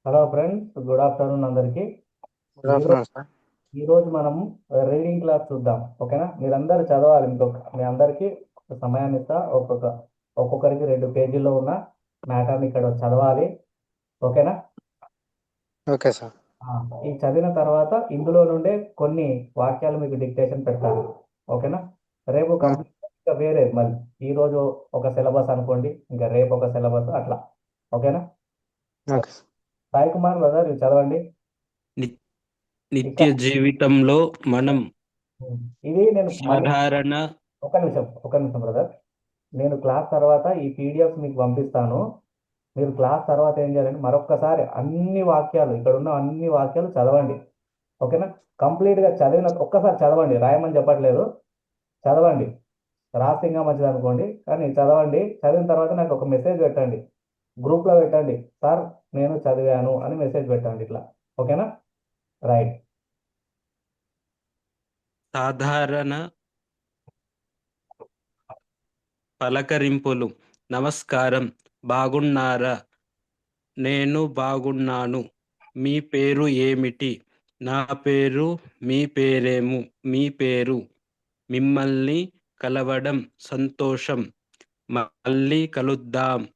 Hello friends, good afternoon అందరికి. Good ఈరోజు afternoon sir. ఈరోజు మనం రీడింగ్ క్లాస్ చూద్దాం. ఓకేనా? మీరందరూ చదవాలి. మీ అందరికీ సమయాన్ని ఇస్తా. ఒక్కొక్కరికి 2 పేజీల్లో ఉన్న మ్యాటర్ని ఇక్కడ చదవాలి. ఓకేనా? Okay sir. ఆ, ఈ చదివిన తర్వాత ఇందులో నుండే కొన్ని వాక్యాలు మీకు డిక్టేషన్ పెడతాను. ఓకేనా? రేపు ఉమ్, కంప్లీట్ ఇంకా వేరే మళ్ళీ ఈరోజు ఒక సిలబస్ అనుకోండి, ఇంకా రేపు ఒక సిలబస్ అట్లా. ఓకేనా? Okay sir. Sai Kumar brother, ఇది చదవండి. ని- నిత్య ఇక్కడ జీవితంలో మనం ఇది నేను మళ్ళీ సాధారణ ఒక నిమిషం బ్రదర్. నేను క్లాస్ తర్వాత ఈ పీడిఎఫ్ మీకు పంపిస్తాను. మీరు క్లాస్ తర్వాత ఏం చేయాలంటే మరొక్కసారి అన్ని వాక్యాలు, ఇక్కడ ఉన్న అన్ని వాక్యాలు చదవండి. ఓకేనా? కంప్లీట్గా చదివిన ఒక్కసారి చదవండి, రాయమని చెప్పట్లేదు. చదవండి. రాస్తే ఇంకా మంచిది అనుకోండి, కానీ చదవండి. చదివిన తర్వాత నాకు ఒక మెసేజ్ పెట్టండి, గ్రూప్లో పెట్టండి. సార్, నేను చదివాను అని మెసేజ్ పెట్టండి ఇట్లా. ఓకేనా? రైట్. సాధారణ పలకరింపులు. నమస్కారం, బాగున్నారా? నేను బాగున్నాను. మీ పేరు ఏమిటి? నా పేరు. మీ పేరేము? మీ పేరు. మిమ్మల్ని కలవడం సంతోషం. మళ్ళీ కలుద్దాం.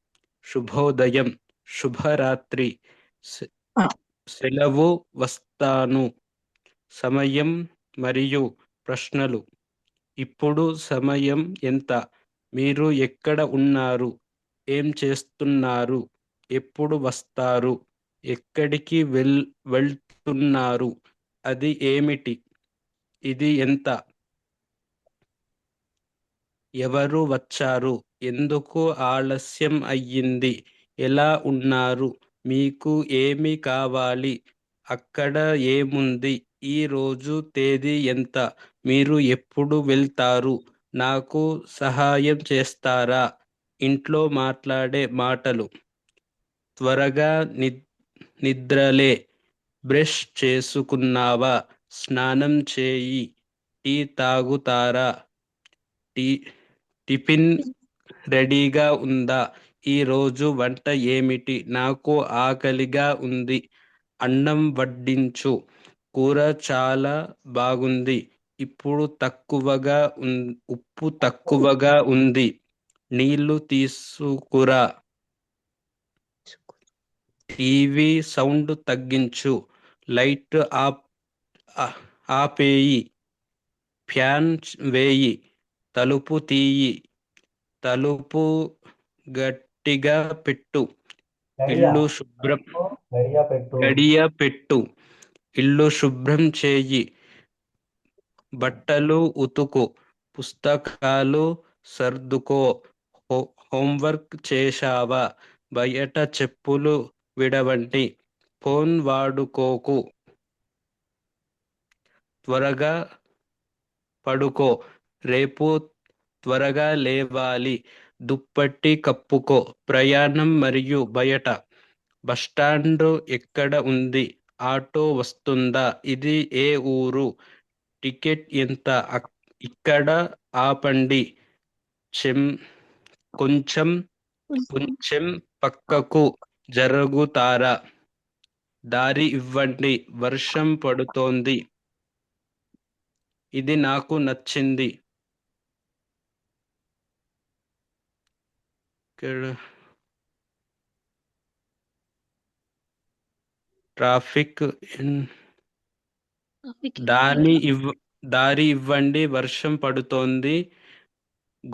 శుభోదయం, శుభరాత్రి. సె- సెలవు, వస్తాను. సమయం మరియు ప్రశ్నలు. ఇప్పుడు సమయం ఎంత? మీరు ఎక్కడ ఉన్నారు? ఏం చేస్తున్నారు? ఎప్పుడు వస్తారు? ఎక్కడికి వెళ్తున్నారు? అది ఏమిటి? ఇది ఎంత? ఎవరు వచ్చారు? ఎందుకు ఆలస్యం అయ్యింది? ఎలా ఉన్నారు? మీకు ఏమి కావాలి? అక్కడ ఏముంది? ఈ రోజు తేదీ ఎంత? మీరు ఎప్పుడు వెళ్తారు? నాకు సహాయం చేస్తారా? ఇంట్లో మాట్లాడే మాటలు. త్వరగా నిద్రలే. బ్రష్ చేసుకున్నావా? స్నానం చేయి. టీ తాగుతారా? టీ టిఫిన్ రెడీగా ఉందా? ఈ రోజు వంట ఏమిటి? నాకు ఆకలిగా ఉంది. అన్నం వడ్డించు. కూర చాలా బాగుంది. ఉప్పు తక్కువగా ఉంది. నీళ్లు తీసుకురా. టీవీ సౌండ్ తగ్గించు. లైట్ ఆ- ఆపేయి. ఫ్యాన్ వేయి. తలుపు తీయి. తలుపు గట్టిగా పెట్టు. గడియా ఇల్లు శుభ్రం గడియా పెట్టు. గడియ పెట్టు. ఇల్లు శుభ్రం చేయి. బట్టలు ఉతుకు. పుస్తకాలు సర్దుకో. హోంవర్క్ చేశావా? బయట చెప్పులు విడవండి. ఫోన్ వాడుకోకు. త్వరగా పడుకో. రేపు త్వరగా లేవాలి. దుప్పటి కప్పుకో. ప్రయాణం మరియు బయట. బస్టాండ్ ఎక్కడ ఉంది? ఆటో వస్తుందా? ఇది ఏ ఊరు? టికెట్ ఎంత? ఇక్కడ ఆపండి. చెం కొంచెం కొంచెం పక్కకు జరుగుతారా? దారి ఇవ్వండి. వర్షం పడుతోంది. ఇది నాకు నచ్చింది. ఇక్కడ ట్రాఫిక్ దారి ఇవ్వండి. వర్షం పడుతోంది.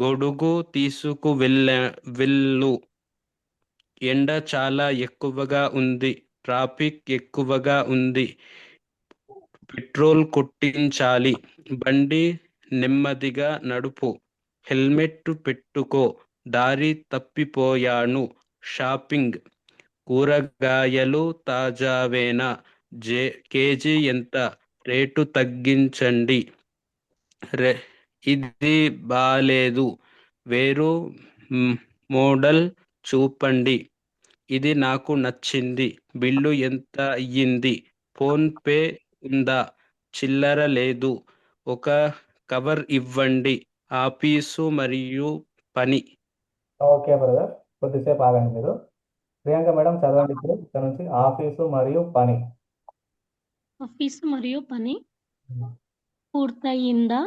గొడుగు తీసుకు వెళ్ళు. ఎండ చాలా ఎక్కువగా ఉంది. ట్రాఫిక్ ఎక్కువగా ఉంది. పెట్రోల్ కొట్టించాలి. బండి నెమ్మదిగా నడుపు. హెల్మెట్ పెట్టుకో. దారి తప్పిపోయాను. షాపింగ్. కూరగాయలు తాజావేనా? కేజీ ఎంత? రేటు తగ్గించండి. రె- ఇది బాలేదు. వేరు మ్, మోడల్ చూపండి. ఇది నాకు నచ్చింది. బిల్లు ఎంత అయ్యింది? ఫోన్ పే ఉందా? చిల్లర లేదు. ఒక కవర్ ఇవ్వండి. ఆఫీసు మరియు పని. ఓకే బ్రదర్, కొద్దిసేపు ఆగండి మీరు. ప్రియాంక మేడం చదవండి ఇప్పుడు ఇక్కడ నుంచి ఆఫీసు మరియు పని. ఆఫీసు మరియు పని పూర్తయిందా?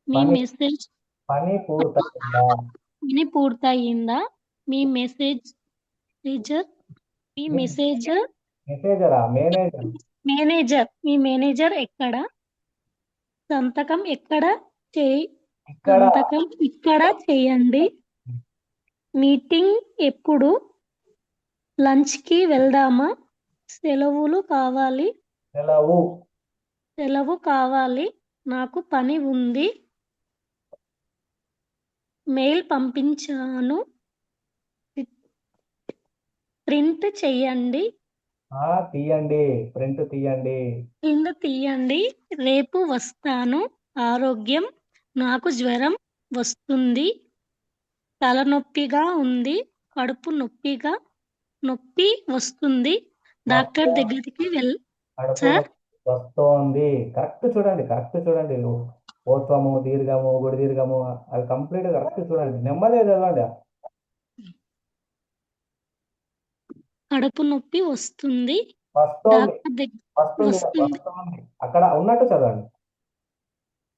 మీ పని మెసేజ్ పని పూర్తయిందా? పని పూర్తయిందా? మీ మెసేజ్ రీజర్ మీ మీ మెసేజర్ మేనేజరా? మీ మేనేజర్ ఎక్కడ? సంతకం ఎక్కడ ఇక్కడ సంతకం ఇక్కడ చేయండి. మీటింగ్ ఎప్పుడు? లంచ్కి వెళ్దామా? సెలవు కావాలి. నాకు పని ఉంది. మెయిల్ పంపించాను. ప్రింట్ చేయండి. ప్రింట్ తీయండి. రేపు వస్తాను. ఆరోగ్యం నాకు జ్వరం వస్తుంది. తలనొప్పిగా ఉంది. కడుపు నొప్పి వస్తుంది. డాక్టర్ దగ్గరికి కడుపు సార్ నొప్పి వస్తోంది. కరెక్ట్ చూడండి. ఓత్వము, దీర్ఘము, గుడి దీర్ఘము అది కంప్లీట్ కరెక్ట్ చూడండి. నెమ్మదిగా చదవండి. కడుపు నొప్పి వస్తుంది. వస్తోంది డాక్టర్ దగ్గర వస్తుంది అక్కడ ఉన్నట్టు చదవండి.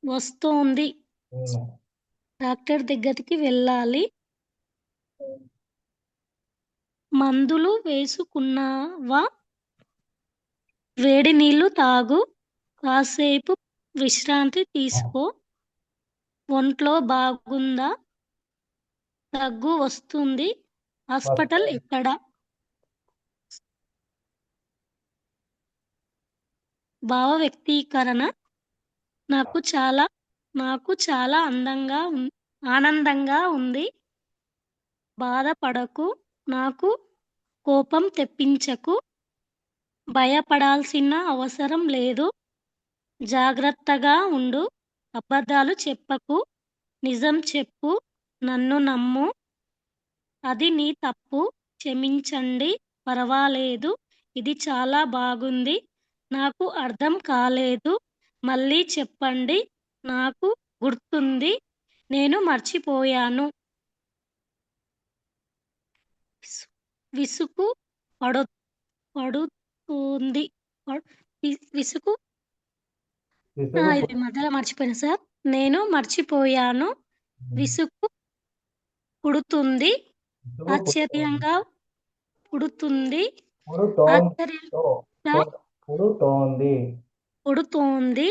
వస్తోంది. ఉమ్. డాక్టర్ దగ్గరికి వెళ్ళాలి. మందులు వేసుకున్నావా? వేడి నీళ్లు తాగు. కాసేపు విశ్రాంతి తీసుకో. ఒంట్లో బాగుందా? దగ్గు వస్తుంది. హాస్పిటల్ ఎక్కడ? భావ వ్యక్తీకరణ నాకు చాలా ఆనందంగా ఉంది. బాధపడకు. నాకు కోపం తెప్పించకు. భయపడాల్సిన అవసరం లేదు. జాగ్రత్తగా ఉండు. అబద్ధాలు చెప్పకు. నిజం చెప్పు. నన్ను నమ్ము. అది నీ తప్పు. క్షమించండి. పర్వాలేదు. ఇది చాలా బాగుంది. నాకు అర్థం కాలేదు. మళ్ళీ చెప్పండి. నాకు గుర్తుంది. నేను మర్చిపోయాను. విసుగు పడుతుంది. విసుగు ఇది మధ్యలో మర్చిపోయాను సార్. నేను మర్చిపోయాను. విసుగు పుడుతుంది. ఆశ్చర్యంగా పుడుతుంది. పుడుతోంది.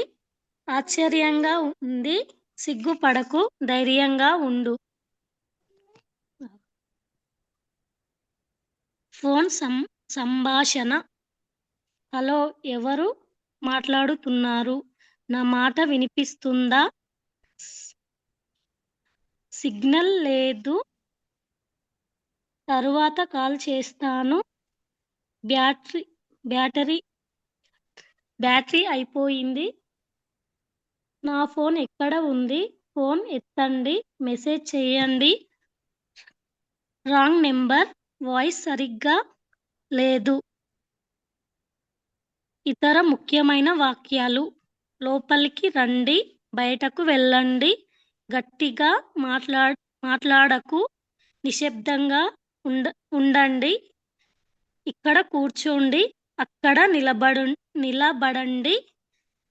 ఆశ్చర్యంగా ఉంది. సిగ్గుపడకు. ధైర్యంగా ఉండు. ఫోన్ సంభాషణ. హలో, ఎవరు మాట్లాడుతున్నారు? నా మాట వినిపిస్తుందా? సిగ్నల్ లేదు. తరువాత కాల్ చేస్తాను. బ్యాటరీ అయిపోయింది. నా ఫోన్ ఎక్కడ ఉంది? ఫోన్ ఎత్తండి. మెసేజ్ చేయండి. Wrong number. వాయిస్ సరిగ్గా లేదు. ఇతర ముఖ్యమైన వాక్యాలు. లోపలికి రండి. బయటకు వెళ్ళండి. గట్టిగా మాట్లాడకు. నిశ్శబ్దంగా ఉండండి. ఇక్కడ కూర్చోండి. అక్కడ నిలబడండి.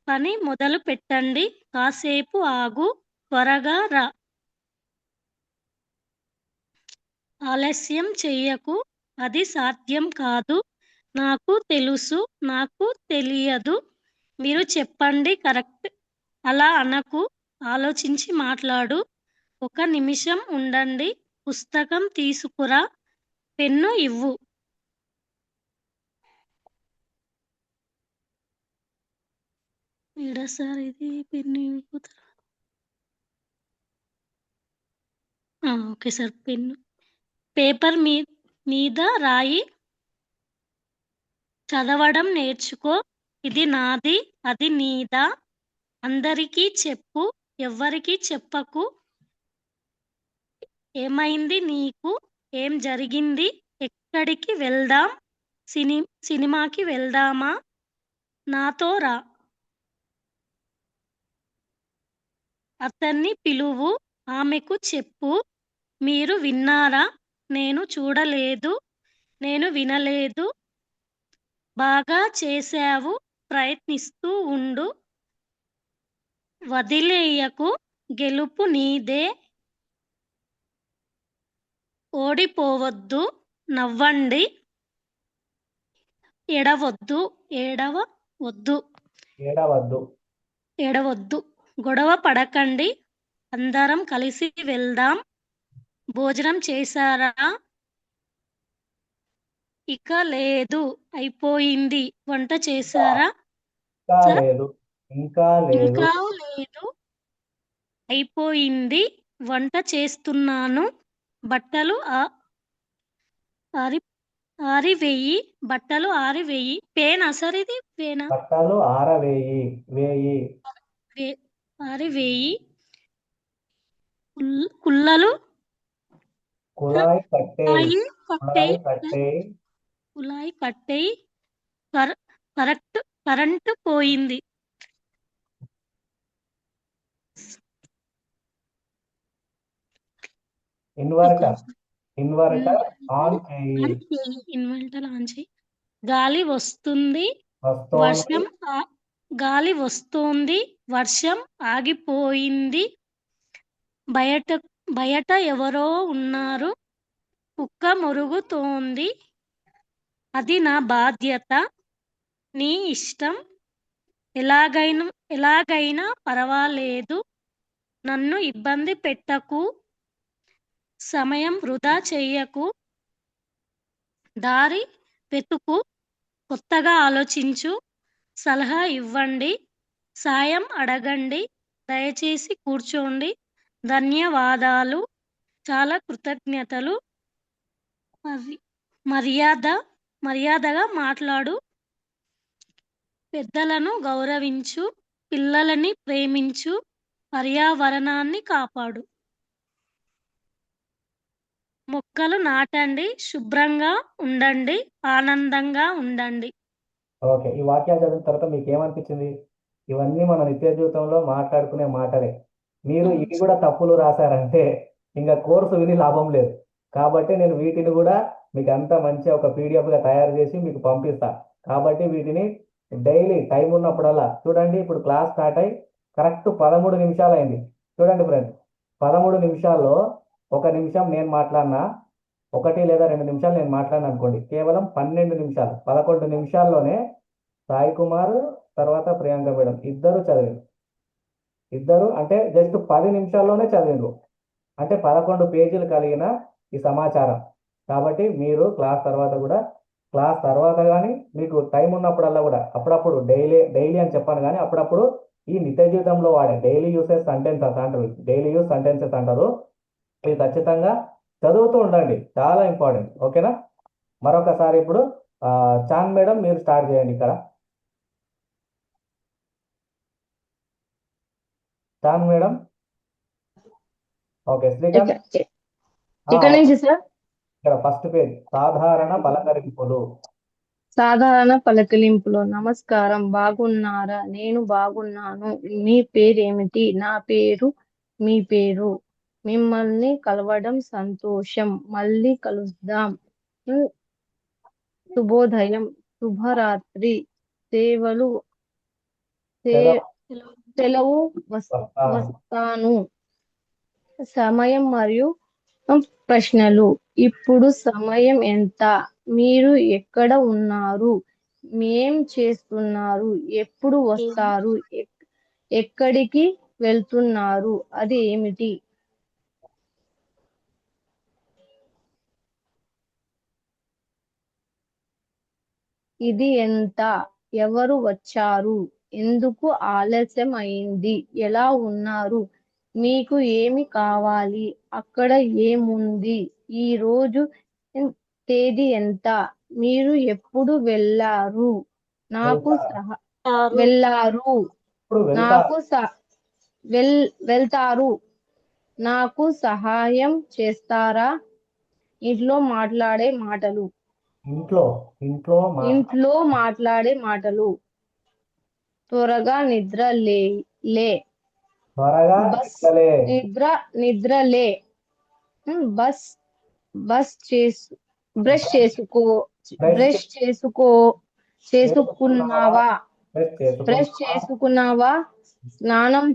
పని మొదలు పెట్టండి. కాసేపు ఆగు. త్వరగా రా. ఆలస్యం చెయ్యకు. అది సాధ్యం కాదు. నాకు తెలుసు. నాకు తెలియదు. మీరు చెప్పండి. కరెక్ట్. అలా అనకు. ఆలోచించి మాట్లాడు. 1 నిమిషం ఉండండి. పుస్తకం తీసుకురా. పెన్ను ఇవ్వు. సార్ ఇది పెన్ను ఇవ్వకపోతే ఓకే సార్. పెన్ను పేపర్ మీద రాయి. చదవడం నేర్చుకో. ఇది నాది. అది నీదా? అందరికీ చెప్పు. ఎవ్వరికీ చెప్పకు. ఏమైంది నీకు? ఏం జరిగింది? ఎక్కడికి వెళ్దాం? సినిమాకి వెళ్దామా? నాతో రా. అతన్ని పిలువు. ఆమెకు చెప్పు. మీరు విన్నారా? నేను చూడలేదు. నేను వినలేదు. బాగా చేశావు, ప్రయత్నిస్తూ ఉండు. వదిలేయకు, గెలుపు నీదే. ఓడిపోవద్దు, నవ్వండి. ఎడవద్దు, ఏడవవద్దు. ఏడవద్దు. గొడవ పడకండి, అందరం కలిసి వెళ్దాం. భోజనం చేశారా? ఇక లేదు, అయిపోయింది. వంట చేశారా? ఇంకా సార్? లేదు. ఇంకా లేదు. ఇంకా లేదు, అయిపోయింది. వంట చేస్తున్నాను. బట్టలు ఆరివేయి. బట్టలు ఆరివేయి. పేనా సార్, ఇది పేనా? బట్టలు వేయి. ఆరివేయి. కుల్లలు కుళాయి కట్టేయి. కుళాయి కట్టేయి. కరెంటు పోయింది. ఇన్వర్టర్ ఆన్ చేయి. ఇన్వర్టర్ ఆన్ చేయి. గాలి వస్తుంది. గాలి వస్తోంది. వర్షం ఆగిపోయింది. బయట ఎవరో ఉన్నారు. కుక్క మొరుగుతోంది. అది నా బాధ్యత. నీ ఇష్టం. ఎలాగైనా పర్వాలేదు. నన్ను ఇబ్బంది పెట్టకు. సమయం వృధా చెయ్యకు. దారి వెతుకు. కొత్తగా ఆలోచించు. సలహా ఇవ్వండి. సాయం అడగండి. దయచేసి కూర్చోండి. ధన్యవాదాలు. చాలా కృతజ్ఞతలు. మర్యాదగా మాట్లాడు. పెద్దలను గౌరవించు. పిల్లలని ప్రేమించు. పర్యావరణాన్ని కాపాడు. మొక్కలు నాటండి. శుభ్రంగా ఉండండి. ఆనందంగా ఉండండి. ఓకే, ఈ వాక్యాలు చదివిన తర్వాత మీకు ఏమనిపించింది? ఇవన్నీ మన నిత్య జీవితంలో మాట్లాడుకునే మాటలే. మీరు ఇవి కూడా తప్పులు రాశారంటే ఇంకా కోర్సు విని లాభం లేదు. కాబట్టి నేను వీటిని కూడా మీకు అంత మంచి ఒక పీడిఎఫ్గా తయారు చేసి మీకు పంపిస్తా. కాబట్టి వీటిని డైలీ టైం ఉన్నప్పుడల్లా చూడండి. ఇప్పుడు క్లాస్ స్టార్ట్ అయ్యి కరెక్ట్ 13 నిమిషాలు అయింది. చూడండి ఫ్రెండ్స్, 13 నిమిషాల్లో 1 నిమిషం నేను మాట్లాడినా, 1 లేదా 2 నిమిషాలు నేను మాట్లాడినా అనుకోండి, కేవలం 12 నిమిషాలు, 11 నిమిషాల్లోనే సాయి కుమార్ తర్వాత ప్రియాంక మేడం ఇద్దరు చదివారు. ఇద్దరు అంటే జస్ట్ 10 నిమిషాల్లోనే చదివారు. అంటే 11 పేజీలు కలిగిన ఈ సమాచారం. కాబట్టి మీరు క్లాస్ తర్వాత కానీ మీకు టైం ఉన్నప్పుడల్లా కూడా అప్పుడప్పుడు డైలీ అని చెప్పాను, కానీ అప్పుడప్పుడు ఈ నిత్య జీవితంలో వాడే డైలీ యూజ్ సెంటెన్సెస్ అంటారు. ఇది ఖచ్చితంగా చదువుతూ ఉండండి, చాలా ఇంపార్టెంట్. ఓకేనా? మరొకసారి ఇప్పుడు చాంద్ మేడం మీరు స్టార్ట్ చేయండి. ఇక్కడ చాంద్ మేడం. ఓకే, శ్రీకాంత్ ఇక్కడ నుంచి సార్ ఇక్కడ ఫస్ట్ పేజ్ సాధారణ పలకరింపులు. సాధారణ పలకరింపులో నమస్కారం, బాగున్నారా? నేను బాగున్నాను. మీ పేరేమిటి? నా పేరు. మీ పేరు? మిమ్మల్ని కలవడం సంతోషం. మళ్ళీ కలుద్దాం. శుభోదయం, శుభరాత్రి. సెలవు వస్తాను. సమయం మరియు ప్రశ్నలు. ఇప్పుడు సమయం ఎంత? మీరు ఎక్కడ ఉన్నారు? ఏం చేస్తున్నారు? ఎప్పుడు వస్తారు? ఎక్కడికి వెళ్తున్నారు? అది ఏమిటి? ఇది ఎంత? ఎవరు వచ్చారు? ఎందుకు ఆలస్యం అయింది? ఎలా ఉన్నారు? మీకు ఏమి కావాలి? అక్కడ ఏముంది? ఈ రోజు తేదీ ఎంత? మీరు ఎప్పుడు వెళ్తారు? నాకు సహాయం చేస్తారా? ఇంట్లో మాట్లాడే మాటలు. త్వరగా నిద్రలే. బస్ బ్రష్ చేసుకో బ్రష్ చేసుకున్నావా బ్రష్ చేసుకున్నావా స్నానం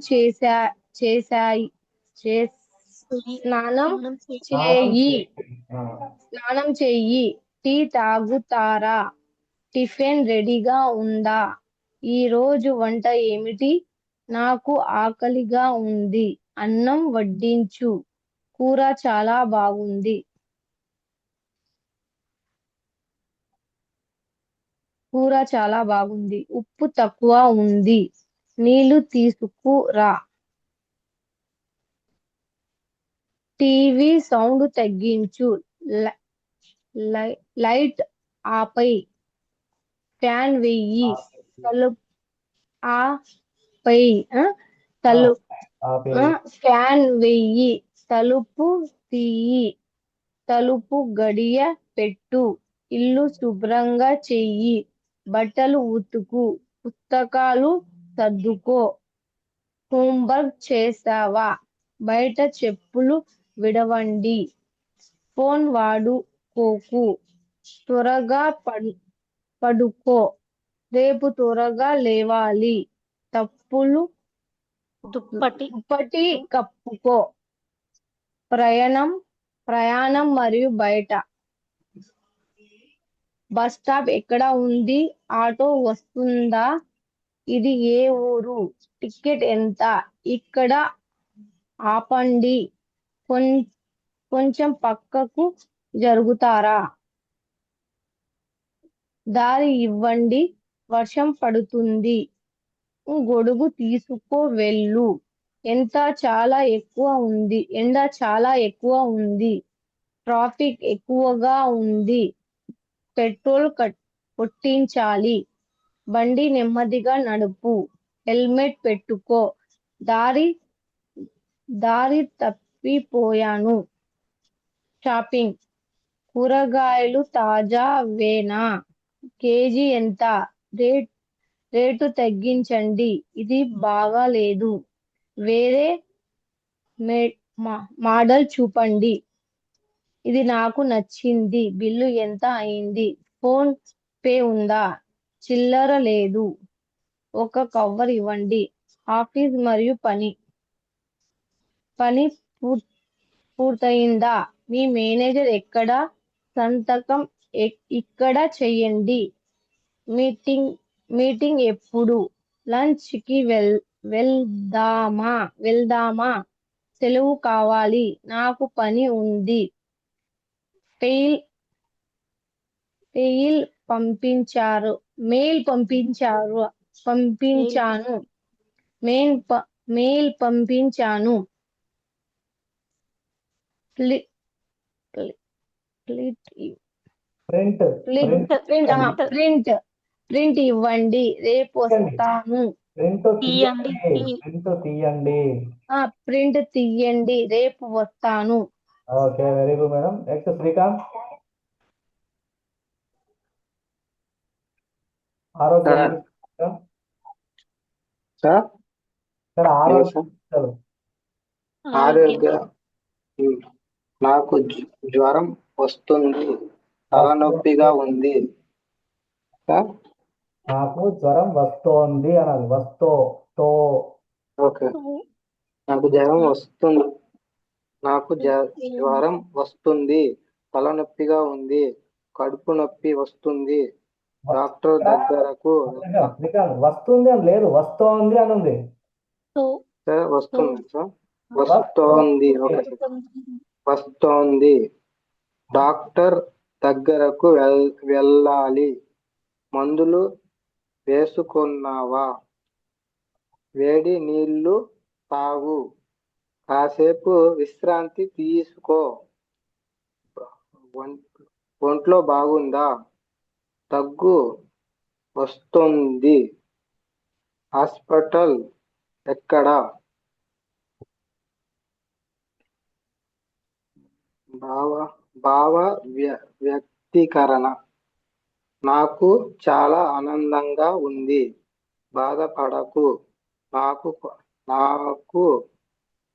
చేశాయి స్నానం చేయి స్నానం చెయ్యి టీ తాగుతారా టిఫిన్ రెడీగా ఉందా ఈ రోజు వంట ఏమిటి నాకు ఆకలిగా ఉంది అన్నం వడ్డించు కూర చాలా బాగుంది కూర చాలా బాగుంది ఉప్పు తక్కువ ఉంది నీళ్లు తీసుకురా టీవీ సౌండ్ తగ్గించు లైట్ ఆపై ఫ్యాన్ వెయ్యి తలుపు ఆపై ఫ్యాన్ వెయ్యి తలుపు తీయి తలుపు గడియ పెట్టు ఇల్లు శుభ్రంగా చెయ్యి బట్టలు ఉతుకు పుస్తకాలు సర్దుకో హోంవర్క్ చేసావా బయట చెప్పులు విడవండి ఫోన్ వాడుకోకు త్వరగా పడుకో రేపు త్వరగా లేవాలి దుప్పటి కప్పుకో ప్రయాణం మరియు బయట బస్ స్టాప్ ఎక్కడ ఉంది ఆటో వస్తుందా ఇది ఏ ఊరు టికెట్ ఎంత ఇక్కడ ఆపండి కొంచెం పక్కకు జరుగుతారా దారి ఇవ్వండి వర్షం పడుతుంది గొడుగు తీసుకో వెళ్ళు ఎండ చాలా ఎక్కువ ఉంది ట్రాఫిక్ ఎక్కువగా ఉంది పెట్రోల్ కొట్టించాలి బండి నెమ్మదిగా నడుపు హెల్మెట్ పెట్టుకో దారి తప్పిపోయాను షాపింగ్ కూరగాయలు తాజావేనా కేజీ ఎంత రేటు తగ్గించండి ఇది బాగాలేదు వేరే మోడల్ చూపండి ఇది నాకు నచ్చింది బిల్లు ఎంత అయింది ఫోన్ పే ఉందా చిల్లర లేదు ఒక కవర్ ఇవ్వండి ఆఫీస్ మరియు పని పూర్తయిందా మీ మేనేజర్ ఎక్కడ సంతకం ఇక్కడ చెయ్యండి మీటింగ్ ఎప్పుడు లంచ్ కి వెళ్దామా సెలవు కావాలి నాకు పని ఉంది మెయిల్ పంపించాను మెయిల్ పంపించాను ప్రింట్ ఇవ్వండి రేపు వస్తాను ప్రింట్ తీయండి రేపు వస్తాను okay very good madam next Srikanth ఆరోగ్యం సార్ ఆరోగ్య నాకు జ్వరం వస్తుంది తలనొప్పిగా ఉంది సార్ నాకు జ్వరం వస్తోంది అనాలి ఓకే నాకు జ్వరం వస్తుంది తలనొప్పిగా ఉంది కడుపు నొప్పి వస్తుంది డాక్టర్ దగ్గరకు వస్తుంది అని లేదు వస్తోంది అని ఉంది వస్తుంది సార్ వస్తోంది ఓకే వస్తోంది డాక్టర్ దగ్గరకు వెళ్ళాలి మందులు వేసుకున్నావా వేడి నీళ్లు తాగు కాసేపు విశ్రాంతి తీసుకో ఒంట్లో బాగుందా దగ్గు వస్తుంది హాస్పిటల్ ఎక్కడ భావ వ్యక్తీకరణ నాకు చాలా ఆనందంగా ఉంది బాధపడకు నాకు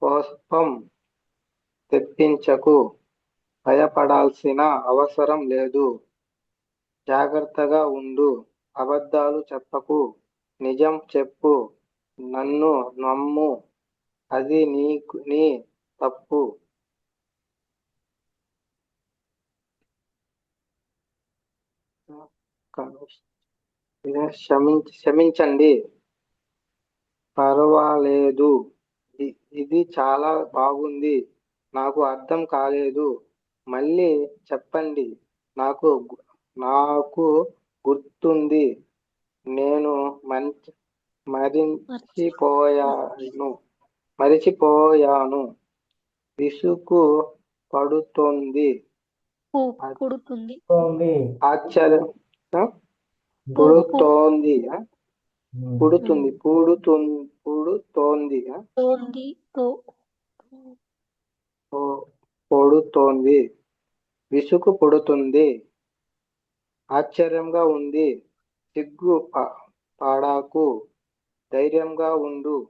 కోపం తెప్పించకు భయపడాల్సిన అవసరం లేదు. జాగ్రత్తగా ఉండు. అబద్ధాలు చెప్పకు. నిజం చెప్పు. నన్ను నమ్ము. అది నీ తప్పు. క్షమించండి. పర్వాలేదు. ఇది చాలా బాగుంది. నాకు అర్థం కాలేదు. మళ్ళీ చెప్పండి. నాకు గుర్తుంది. నేను మరిచిపోయాను. విసుగు పడుతోంది. పుడుతుంది ఉంది. ఆశ్చర్యం పుడుతుంది పొడుతోంది. విసుగు పుడుతుంది. ఆశ్చర్యంగా ఉంది. సిగ్గు పడకు. ధైర్యంగా ఉండు.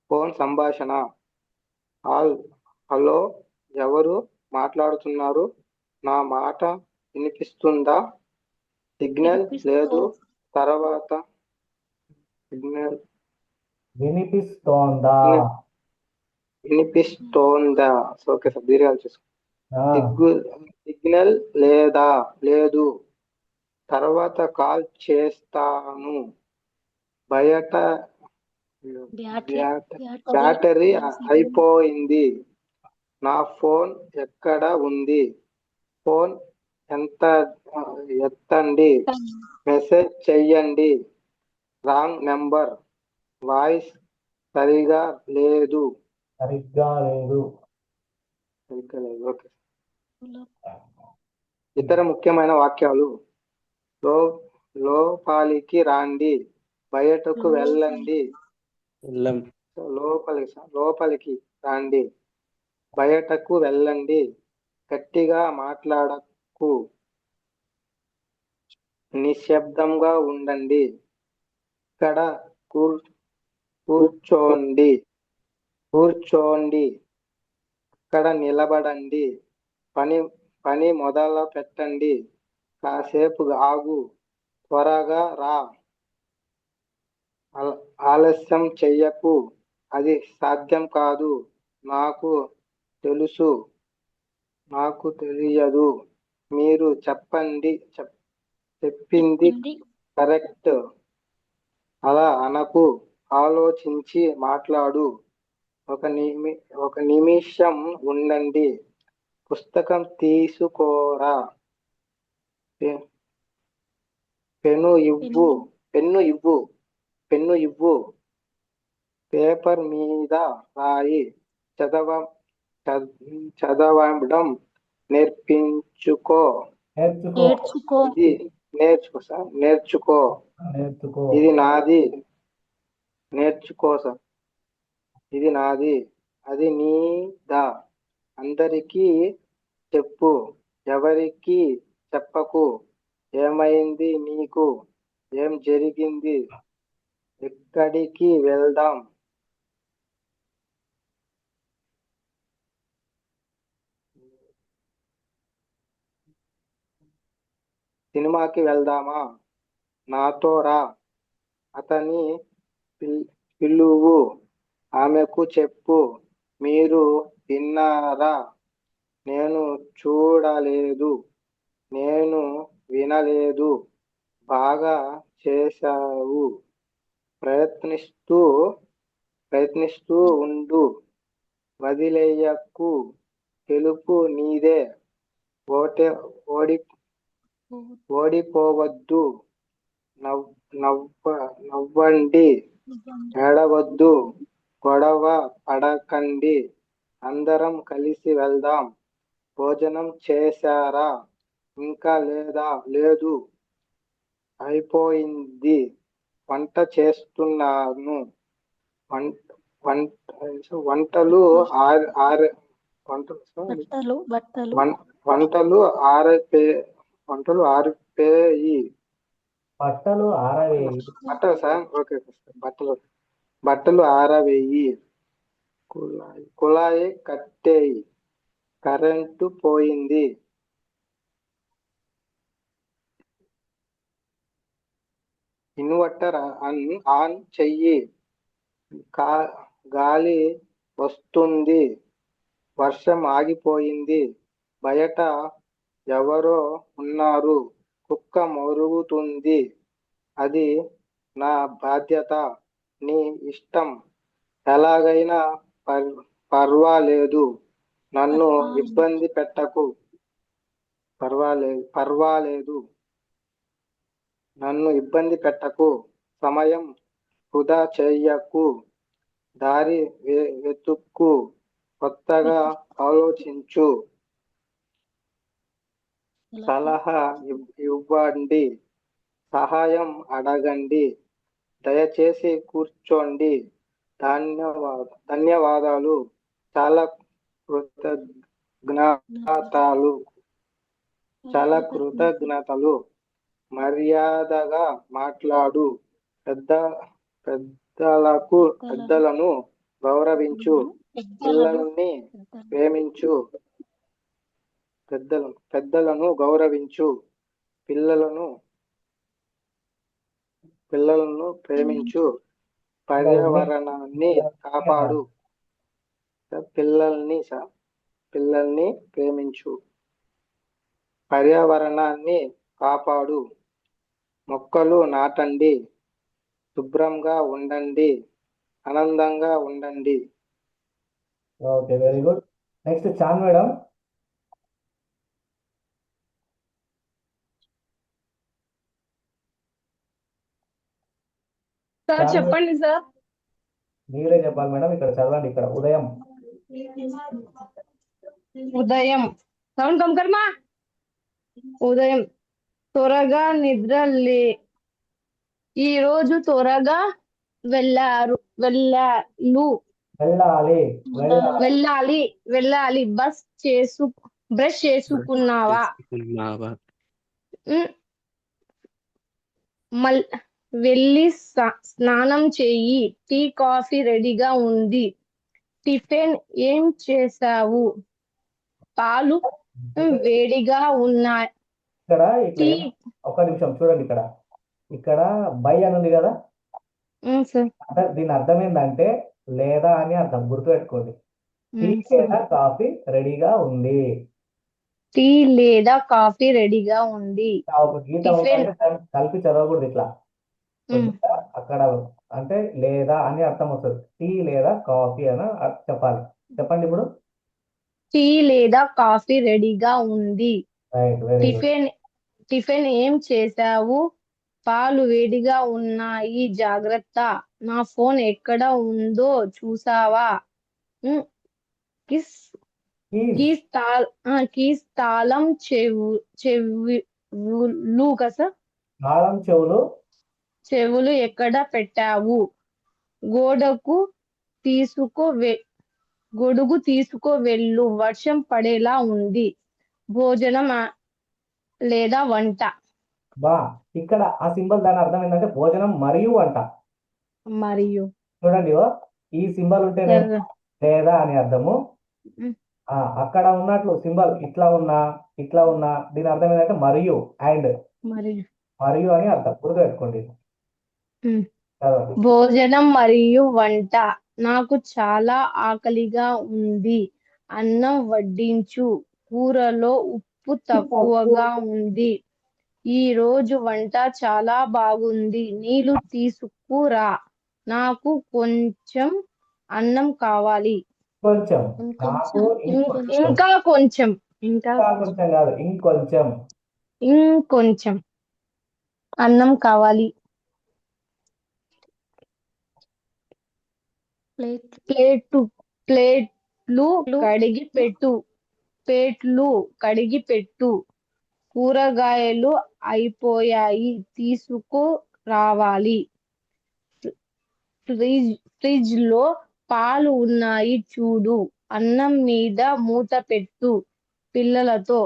ఫోన్ సంభాషణ. హలో, ఎవరు మాట్లాడుతున్నారు? నా మాట వినిపిస్తుందా? సిగ్నల్ లేదు. తర్వాత సిగ్నల్ వినిపిస్తోందా? వినిపిస్తోందా? ఓకే సార్, దీర్ఘాలు చూసుకో. ఆ, సిగ్నల్ లేదు. తర్వాత కాల్ చేస్తాను. బయట బ్యాటరీ అయిపోయింది. నా ఫోన్ ఎక్కడ ఉంది? ఫోన్ ఎత్తండి. మెసేజ్ చెయ్యండి. Wrong number. వాయిస్ సరిగా లేదు. ఓకే. ఇతర ముఖ్యమైన వాక్యాలు. లోపలికి రండి. బయటకు వెళ్ళండి. లోపలికి రండి. బయటకు వెళ్ళండి. గట్టిగా మాట్లాడకు. నిశ్శబ్దంగా ఉండండి. ఇక్కడ కూర్చోండి. అక్కడ నిలబడండి. పని మొదలు పెట్టండి. కాసేపు ఆగు. త్వరగా రా. ఆలస్యం చెయ్యకు. అది సాధ్యం కాదు. నాకు తెలుసు. నాకు తెలియదు. మీరు చెప్పింది కరెక్ట్. అలా అనకు. ఆలోచించి మాట్లాడు. ఒక నిమిషం ఉండండి. పుస్తకం తీసుకోరా. పెన్ను ఇవ్వు. పేపర్ మీద రాయి. చదవడం నేర్చుకో. ఇది నాది. ఇది నాది. అది నీదా. అందరికీ చెప్పు. ఎవరికి చెప్పకు. ఏమైంది నీకు? ఏం జరిగింది? ఎక్కడికి వెళ్దాం? సినిమాకి వెళ్దామా? నాతో రా. అతని పిలువు. ఆమెకు చెప్పు. మీరు విన్నారా? నేను చూడలేదు. నేను వినలేదు. బాగా చేశావు. ప్రయత్నిస్తూ ఉండు. వదిలేయకు. గెలుపు నీదే. ఓడిపోవద్దు. నవ్వండి. ఏడవద్దు. గొడవ పడకండి. అందరం కలిసి వెళ్దాం. భోజనం చేశారా? ఇంకా లేదు. అయిపోయింది. వంట చేస్తున్నాను. వంటలు ఆరిపోయి బట్టలు ఆరవేయి. బట్టలు సార్, ఓకే సార్. బట్టలు ఆరవేయి. కుళాయి కట్టేయి. కరెంటు పోయింది. ఇన్వర్టర్ ఆన్ చెయ్యి. గాలి వస్తుంది. వర్షం ఆగిపోయింది. బయట ఎవరో ఉన్నారు. కుక్క మొరుగుతుంది. అది నా బాధ్యత. నీ ఇష్టం. ఎలాగైనా పర్వాలేదు. నన్ను ఇబ్బంది పెట్టకు. పర్వాలేదు. నన్ను ఇబ్బంది పెట్టకు. సమయం వృధా చెయ్యకు. దారి వెతుక్కు. కొత్తగా ఆలోచించు. సలహా ఇవ్వండి. సహాయం అడగండి. దయచేసి కూర్చోండి. ధన్యవాదాలు. చాలా కృతజ్ఞతలు. చాలా కృతజ్ఞతలు. మర్యాదగా మాట్లాడు. పెద్దలను గౌరవించు. పిల్లల్ని ప్రేమించు. పెద్దలను గౌరవించు. పిల్లలను ప్రేమించు. పర్యావరణాన్ని కాపాడు. పిల్లల్ని ప్రేమించు. పర్యావరణాన్ని కాపాడు. మొక్కలు నాటండి. శుభ్రంగా ఉండండి. ఆనందంగా ఉండండి. Okay, very good. నెక్స్ట్ చాన్ మేడం. సార్ చాన్ చెప్పండి సార్. మీరే చెప్పాలి మేడం. ఇక్కడ చదవండి. ఇక్కడ ఉదయం. ఉదయం. Sound come Kaaram. ఉదయం. త్వరగా నిద్ర లే. ఈ రోజు త్వరగా వెళ్ళాలి. వెళ్ళాలి. వెళ్ళాలి. బ్రష్ చేసుకున్నావా? చేసుకున్నావా? ఉమ్, వెళ్ళి స్నానం చెయ్యి. టీ కాఫీ రెడీగా ఉంది. టిఫిన్ ఏం చేసావు? పాలు వేడిగా ఉన్నాయి. ఇక్కడ టీ. ఒక్క నిమిషం చూడండి. ఇక్కడ బై అని ఉంది కదా. సార్. అంటే దీని అర్థం ఏంటంటే లేదా అని అర్థం. గుర్తుపెట్టుకోండి. టీ లేదా కాఫీ రెడీగా ఉంది. టీ లేదా కాఫీ రెడీగా ఉంది. ఒక గీత టిఫిన్. ఉందంటే దాన్ని కలిపి చదవకూడదు ఇట్లా. కొద్దిగా అక్కడ అంటే లేదా అని అర్థం వస్తుంది. టీ లేదా కాఫీ అని చెప్పాలి. చెప్పండి ఇప్పుడు. టీ లేదా కాఫీ రెడీగా ఉంది. Right, very good. టిఫిన్ ఏం చేసావు? పాలు వేడిగా ఉన్నాయి. జాగ్రత్త. నా ఫోన్ ఎక్కడ ఉందో చూసావా? Kiss keys. కీస్ తాళం చెవులు కదా. తాళం చెవులు ఎక్కడ పెట్టావు? గొడుగు తీసుకో వెళ్ళు. వర్షం పడేలా ఉంది. భోజనం లేదా వంట. బా. ఇక్కడ ఆ సింబల్ దాని అర్థం ఏంటంటే భోజనం మరియు వంట. మరియు. చూడండి, ఈ సింబల్ ఉంటే లేదా అని అర్థము. అక్కడ ఉన్నట్లు సింబల్ ఇట్లా ఉన్నా దీని అర్థం ఏంటంటే మరియు అండ్ మరియు అని అర్థం. గుర్తుపెట్టుకోండి. చదవండి. భోజనం మరియు వంట. నాకు చాలా ఆకలిగా ఉంది. అన్నం వడ్డించు. కూరలో ఉప్పు తక్కువగా ఉంది. ఈ రోజు వంట చాలా బాగుంది. నీళ్లు తీసుకురా. నాకు కొంచెం అన్నం కావాలి. కొంచెం. నాకు ఇంకా కొంచెం. కొంచెం కాదు, ఇంకొంచెం. ఇంకొంచెం అన్నం కావాలి. ప్లేట్లు కడిగి పెట్టు. కూరగాయలు అయిపోయాయి. తీసుకురావాలి. ఫ్రిడ్జ్ లో పాలు ఉన్నాయి చూడు. అన్నం మీద మూత పెట్టు. పిల్లలతో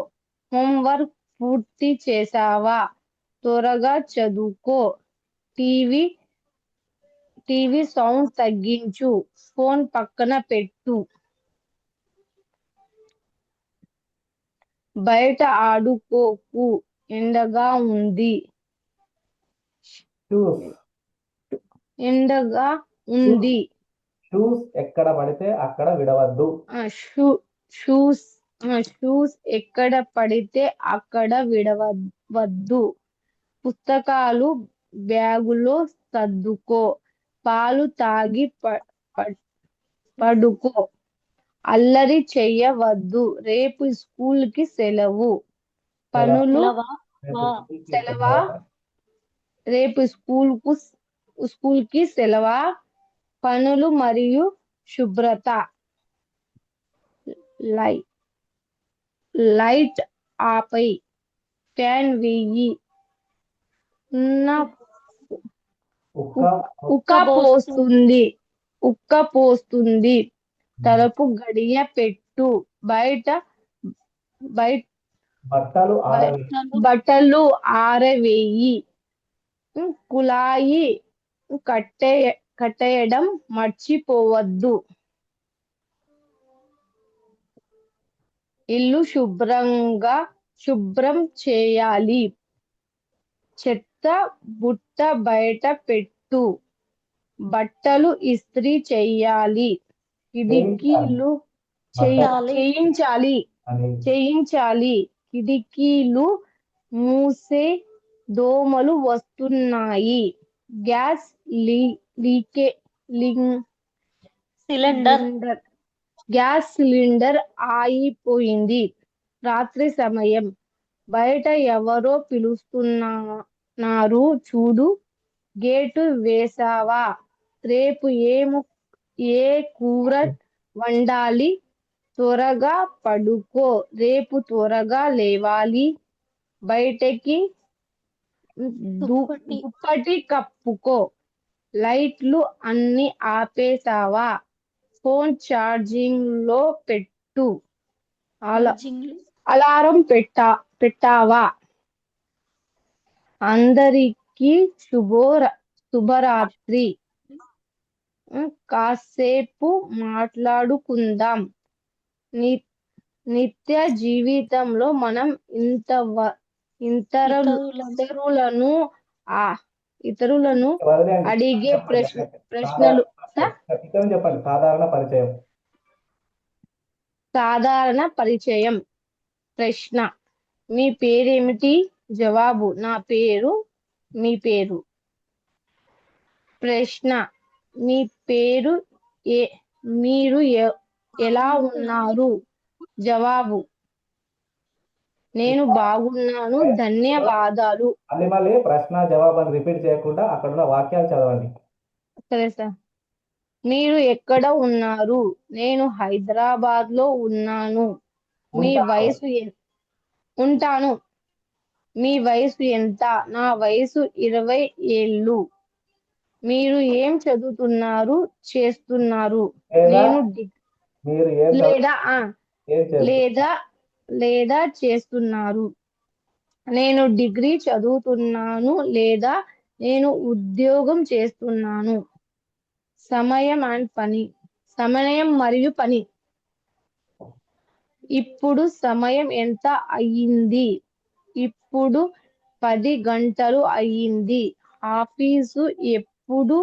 హోంవర్క్ పూర్తి చేసావా? త్వరగా చదువుకో. టీవీ టీవీ సౌండ్ తగ్గించు. ఫోన్ పక్కన పెట్టు. బయట ఆడుకోకు. ఎండగా ఉంది. షూస్ ఎండగా ఉంది. షూస్ ఎక్కడ పడితే అక్కడ విడవద్దు. షూస్ షూస్ ఎక్కడ పడితే అక్కడ విడవద్దు. పుస్తకాలు బ్యాగులో సర్దుకో. పాలు తాగి పడుకో. అల్లరి చెయ్యవద్దు. రేపు స్కూల్ కి సెలవు. పనులు సెలవా? రేపు స్కూల్ కి సెలవా? పనులు మరియు శుభ్రత. లైట్ ఆపై. ఫ్యాన్ వెయ్యి. ఉక్క పోస్తుంది. తలుపు గడియ పెట్టు. బట్టలు ఆరవేయి. కుళాయి కట్టేయడం మర్చిపోవద్దు. ఇల్లు శుభ్రం చేయాలి. చెత్త బుట్ట బయట పెట్టు. బట్టలు ఇస్త్రీ చెయ్యాలి. కిటికీలు చేయించాలి. కిటికీలు మూసే. దోమలు వస్తున్నాయి. గ్యాస్ సిలిండర్ ఆగిపోయింది. రాత్రి సమయం. బయట ఎవరో పిలుస్తున్నారు చూడు. గేటు వేసావా? రేపు ఏ కూర వండాలి? త్వరగా పడుకో. రేపు త్వరగా లేవాలి. బయటకి దుప్పటి కప్పుకో. లైట్లు అన్ని ఆపేసావా? ఫోన్ ఛార్జింగ్ లో పెట్టు. అలారం పెట్టావా? అందరికీ శుభరాత్రి. కాసేపు మాట్లాడుకుందాం. నిత్య జీవితంలో మనం ఇతరులను అడిగే ప్రశ్నలు. చెప్పండి. సాధారణ పరిచయం. ప్రశ్న: మీ పేరేమిటి? జవాబు: నా పేరు. మీ పేరు? ప్రశ్న: మీ పేరు? మీరు ఎలా ఉన్నారు? జవాబు: నేను బాగున్నాను, ధన్యవాదాలు. మళ్ళీ ప్రశ్న జవాబు రిపీట్ చేయకుండా అక్కడ ఉన్న వాక్యాలు చదవండి. సరే సార్. మీరు ఎక్కడ ఉన్నారు? నేను హైదరాబాద్ లో ఉన్నాను. మీ వయసు ఉంటాను. మీ వయసు ఎంత? నా వయసు 20 ఏళ్ళు. మీరు ఏం చేస్తున్నారు? నేను లేదా చేస్తున్నారు. నేను డిగ్రీ చదువుతున్నాను లేదా నేను ఉద్యోగం చేస్తున్నాను. సమయం మరియు పని. ఇప్పుడు సమయం ఎంత అయ్యింది? ఇప్పుడు 10 గంటలు అయ్యింది. ఆఫీసు ఎప్పుడు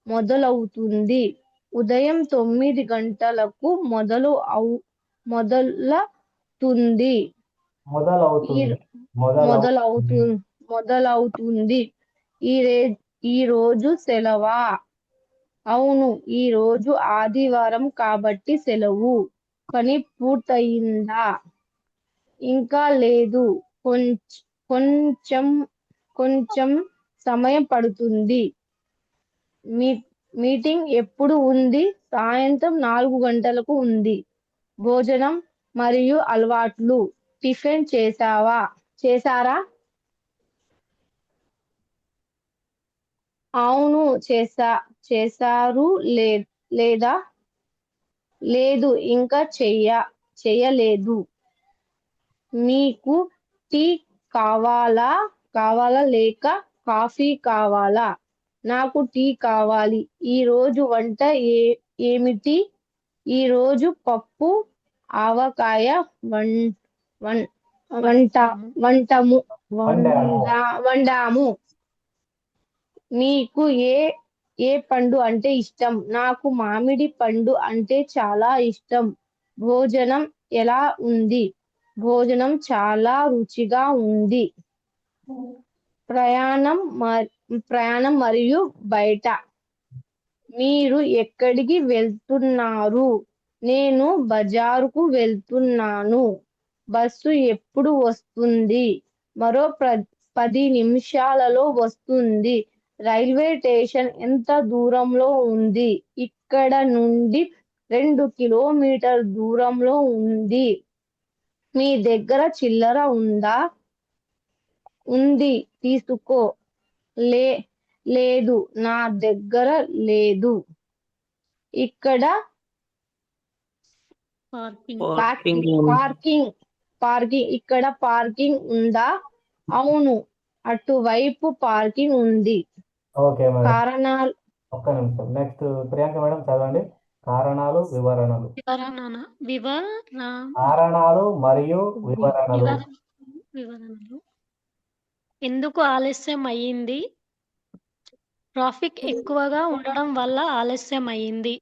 మొదలవుతుంది? ఉదయం 9 గంటలకు మొదలవుతుంది. ఈ రోజు సెలవా? అవును, ఈ రోజు ఆదివారం కాబట్టి సెలవు. పని పూర్తయిందా? ఇంకా లేదు, కొంచెం సమయం పడుతుంది. మీటింగ్ ఎప్పుడు ఉంది? సాయంత్రం 4 గంటలకు ఉంది. భోజనం మరియు అలవాట్లు. టిఫిన్ చేశారా? అవును, చేశారు. లేదా? లేదు, ఇంకా చేయలేదు. మీకు టీ కావాలా లేక కాఫీ కావాలా? నాకు టీ కావాలి. ఈ రోజు వంట ఏమిటి? ఈ రోజు పప్పు ఆవకాయ వంట వంటాము. వంటము వండాము. వండాము. నీకు ఏ పండు అంటే ఇష్టం? నాకు మామిడి పండు అంటే చాలా ఇష్టం. భోజనం ఎలా ఉంది? భోజనం చాలా రుచిగా ఉంది. ప్రయాణం మరియు బయట. మీరు ఎక్కడికి వెళ్తున్నారు? నేను బజారుకు వెళ్తున్నాను. బస్సు ఎప్పుడు వస్తుంది? మరో 10 నిమిషాలలో వస్తుంది. రైల్వే స్టేషన్ ఎంత దూరంలో ఉంది? ఇక్కడ నుండి 2 కిలోమీటర్ల దూరంలో ఉంది. మీ దగ్గర చిల్లర ఉందా? ఉంది, తీసుకో. లేదు, నా దగ్గర లేదు. ఇక్కడ పార్కింగ్. ఇక్కడ పార్కింగ్ ఉందా? అవును, అటువైపు పార్కింగ్ ఉంది. ఓకే మేడం, కారణాలు ఒక్క నిమిషం. నెక్స్ట్ ప్రియాంక మేడం చదవండి. కారణాలు వివరణలు. కారణాలు మరియు వివరణలు. వివరణలు. ఎందుకు ఆలస్యం అయ్యింది? ట్రాఫిక్ ఎక్కువగా ఉండడం వల్ల ఆలస్యం అయ్యింది.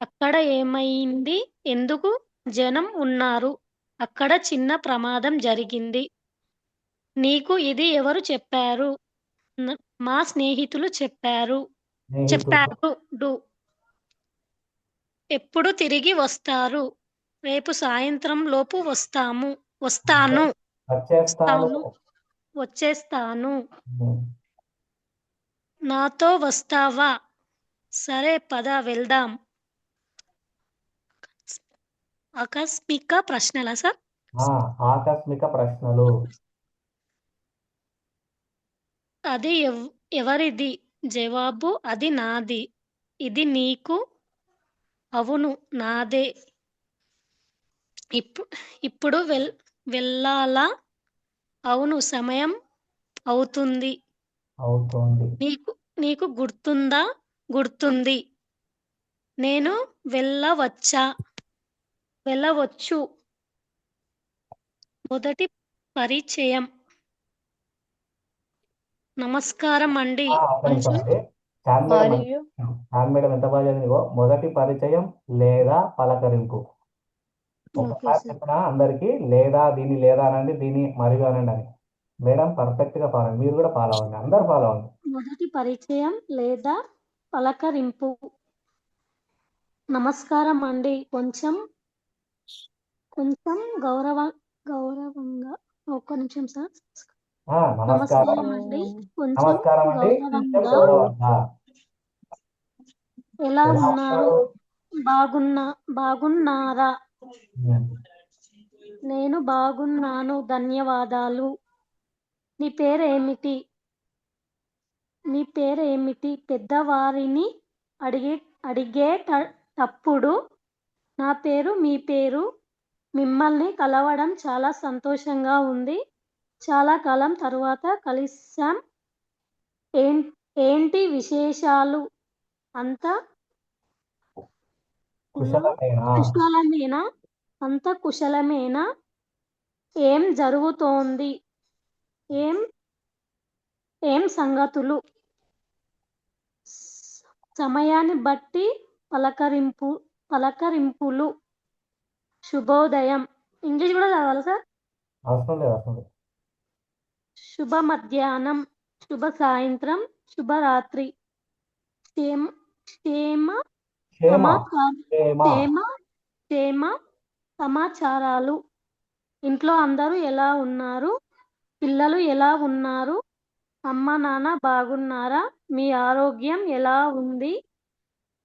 అక్కడ ఏమైంది? ఎందుకు జనం ఉన్నారు? అక్కడ చిన్న ప్రమాదం జరిగింది. నీకు ఇది ఎవరు చెప్పారు? మా స్నేహితులు చెప్పారు. స్నేహితులు. ఎప్పుడు తిరిగి వస్తారు? రేపు సాయంత్రం లోపు వస్తాను. వచ్చేస్తాను. నాతో వస్తావా? సరే, పద వెళ్దాం. ఆకస్మిక ప్రశ్నలా సార్? ఆకస్మిక ప్రశ్నలు. అది ఎవరిది? జవాబు: అది నాది. ఇది నీకు? అవును, నాదే. ఇప్పుడు వెళ్ళాలా? అవును, సమయం అవుతుంది. నీకు గుర్తుందా? గుర్తుంది. నేను వెళ్ళవచ్చు. మొదటి పరిచయం. నమస్కారం అండి. మరియు మేడం ఎంత బాగా చదివిందో. మొదటి పరిచయం లేదా పలకరింపు. ఒకసారి చెప్పిన అందరికి లేదా దీన్ని లేదా అనండి, దీన్ని మరియు అనండి అని. మేడం పర్ఫెక్ట్ గా ఫాలో అవ్వండి. మీరు కూడా ఫాలో అవ్వండి, అందరు ఫాలో అవ్వండి. మొదటి పరిచయం లేదా పలకరింపు. నమస్కారం అండి. కొంచెం గౌరవంగా. ఒక్క నిమిషం సార్. నమస్కారం అండి. కొంచెం నమస్కారం అండి. కొంచెం గౌరవంగా. ఎలా ఉన్నారు? బాగున్నారా? నేను బాగున్నాను, ధన్యవాదాలు. నీ పేరేమిటి? పెద్దవారిని అడిగేటప్పుడు నా పేరు, మీ పేరు. మిమ్మల్ని కలవడం చాలా సంతోషంగా ఉంది. చాలా కాలం తరువాత కలిసాం. ఏంటి విశేషాలు? అంతా కుశలమేనా? అంత కుశలమేనా? ఏం జరుగుతోంది? ఏం సంగతులు? సమయాన్ని బట్టి పలకరింపులు. శుభోదయం. ఇంగ్లీష్ కూడా చదవాలా సార్? అవసరం లేదు. శుభ మధ్యాహ్నం, శుభ సాయంత్రం, శుభరాత్రి. క్షేమ సమాచారాలు. ఇంట్లో అందరూ ఎలా ఉన్నారు? పిల్లలు ఎలా ఉన్నారు? అమ్మ నాన్న బాగున్నారా? మీ ఆరోగ్యం ఎలా ఉంది?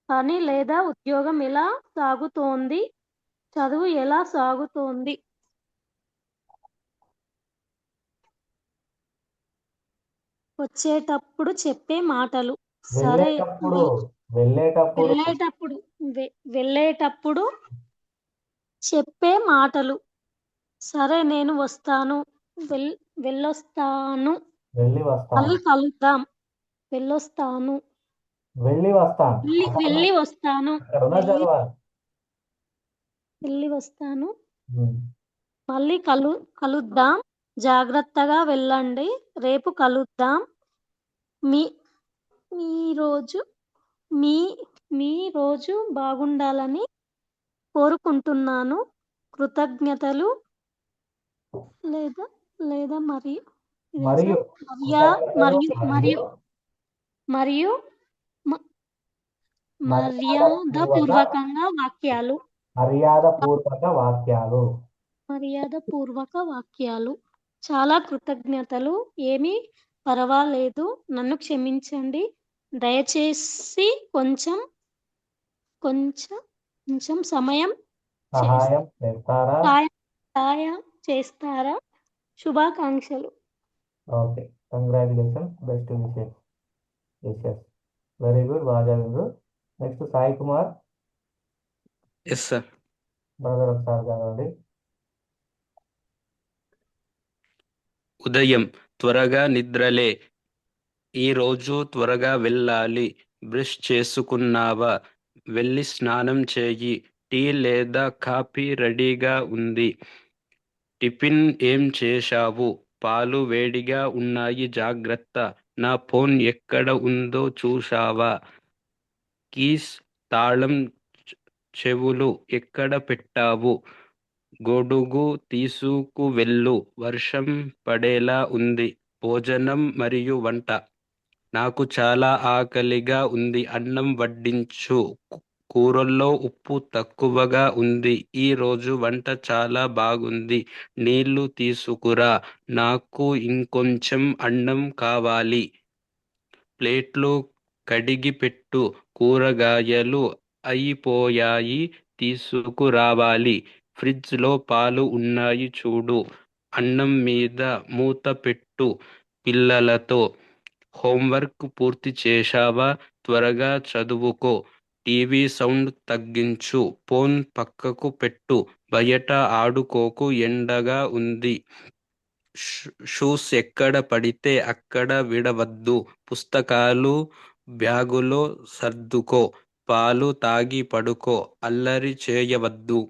పని లేదా ఉద్యోగం ఎలా సాగుతోంది? చదువు ఎలా సాగుతోంది? వచ్చేటప్పుడు చెప్పే మాటలు. సరే, వెళ్ళేటప్పుడు చెప్పే మాటలు. సరే, నేను వస్తాను. వెళ్ళొస్తాను. వెళ్ళి వస్తాను. మళ్ళీ కలుద్దాం. వెళ్ళొస్తాను. వెళ్ళి వస్తాను. వెళ్ళి వస్తాను. అక్కడ ఉన్న వెళ్ళి చదవాలి. వెళ్ళి వస్తాను. ఉమ్. మళ్ళీ కలుద్దాం. జాగ్రత్తగా వెళ్ళండి. రేపు కలుద్దాం. మీ మీ రోజు మీ మీ రోజు బాగుండాలని కోరుకుంటున్నాను. కృతజ్ఞతలు. లేదా లేదా మరియు ఇది మరియు మరియు మరియు మరియు మ- మర్యాదపూర్వకంగా వాక్యాలు. మర్యాదపూర్వక వాక్యాలు. మర్యాదపూర్వక వాక్యాలు. చాలా కృతజ్ఞతలు. ఏమీ పర్వాలేదు. నన్ను క్షమించండి. దయచేసి కొంచెం కొంచెం కొంచెం సమయం సహాయం చేస్తారా? సహాయం చేస్తారా? శుభాకాంక్షలు. Okay, congratulation, best wishes. Very good, బాగా చదివారు. Next Sai Kumar yes sir. Brother, ఒకసారి చదవండి. ఉదయం త్వరగా నిద్రలే. ఈ రోజు త్వరగా వెళ్ళాలి. బ్రష్ చేసుకున్నావా? వెళ్ళి స్నానం చేయి. టీ లేదా కాఫీ రెడీగా ఉంది. టిఫిన్ ఏం చేశావు? పాలు వేడిగా ఉన్నాయి, జాగ్రత్త. నా ఫోన్ ఎక్కడ ఉందో చూశావా? కీస్, తాళం, చెవులు ఎక్కడ పెట్టావు? గొడుగు తీసుకువెళ్ళు, వర్షం పడేలా ఉంది. భోజనం మరియు వంట. నాకు చాలా ఆకలిగా ఉంది, అన్నం వడ్డించు. కూరల్లో ఉప్పు తక్కువగా ఉంది. ఈ రోజు వంట చాలా బాగుంది. నీళ్లు తీసుకురా. నాకు ఇంకొంచెం అన్నం కావాలి. ప్లేట్లు కడిగి పెట్టు. కూరగాయలు అయిపోయాయి, తీసుకురావాలి. ఫ్రిడ్జ్ లో పాలు ఉన్నాయి చూడు. అన్నం మీద మూత పెట్టు. పిల్లలతో హోంవర్క్ పూర్తి చేశావా? త్వరగా చదువుకో. టీవీ సౌండ్ తగ్గించు. ఫోన్ పక్కకు పెట్టు. బయట ఆడుకోకు, ఎండగా ఉంది. షూస్ ఎక్కడ పడితే అక్కడ విడవద్దు. పుస్తకాలు బ్యాగులో సర్దుకో. పాలు తాగి పడుకో. అల్లరి చేయవద్దు.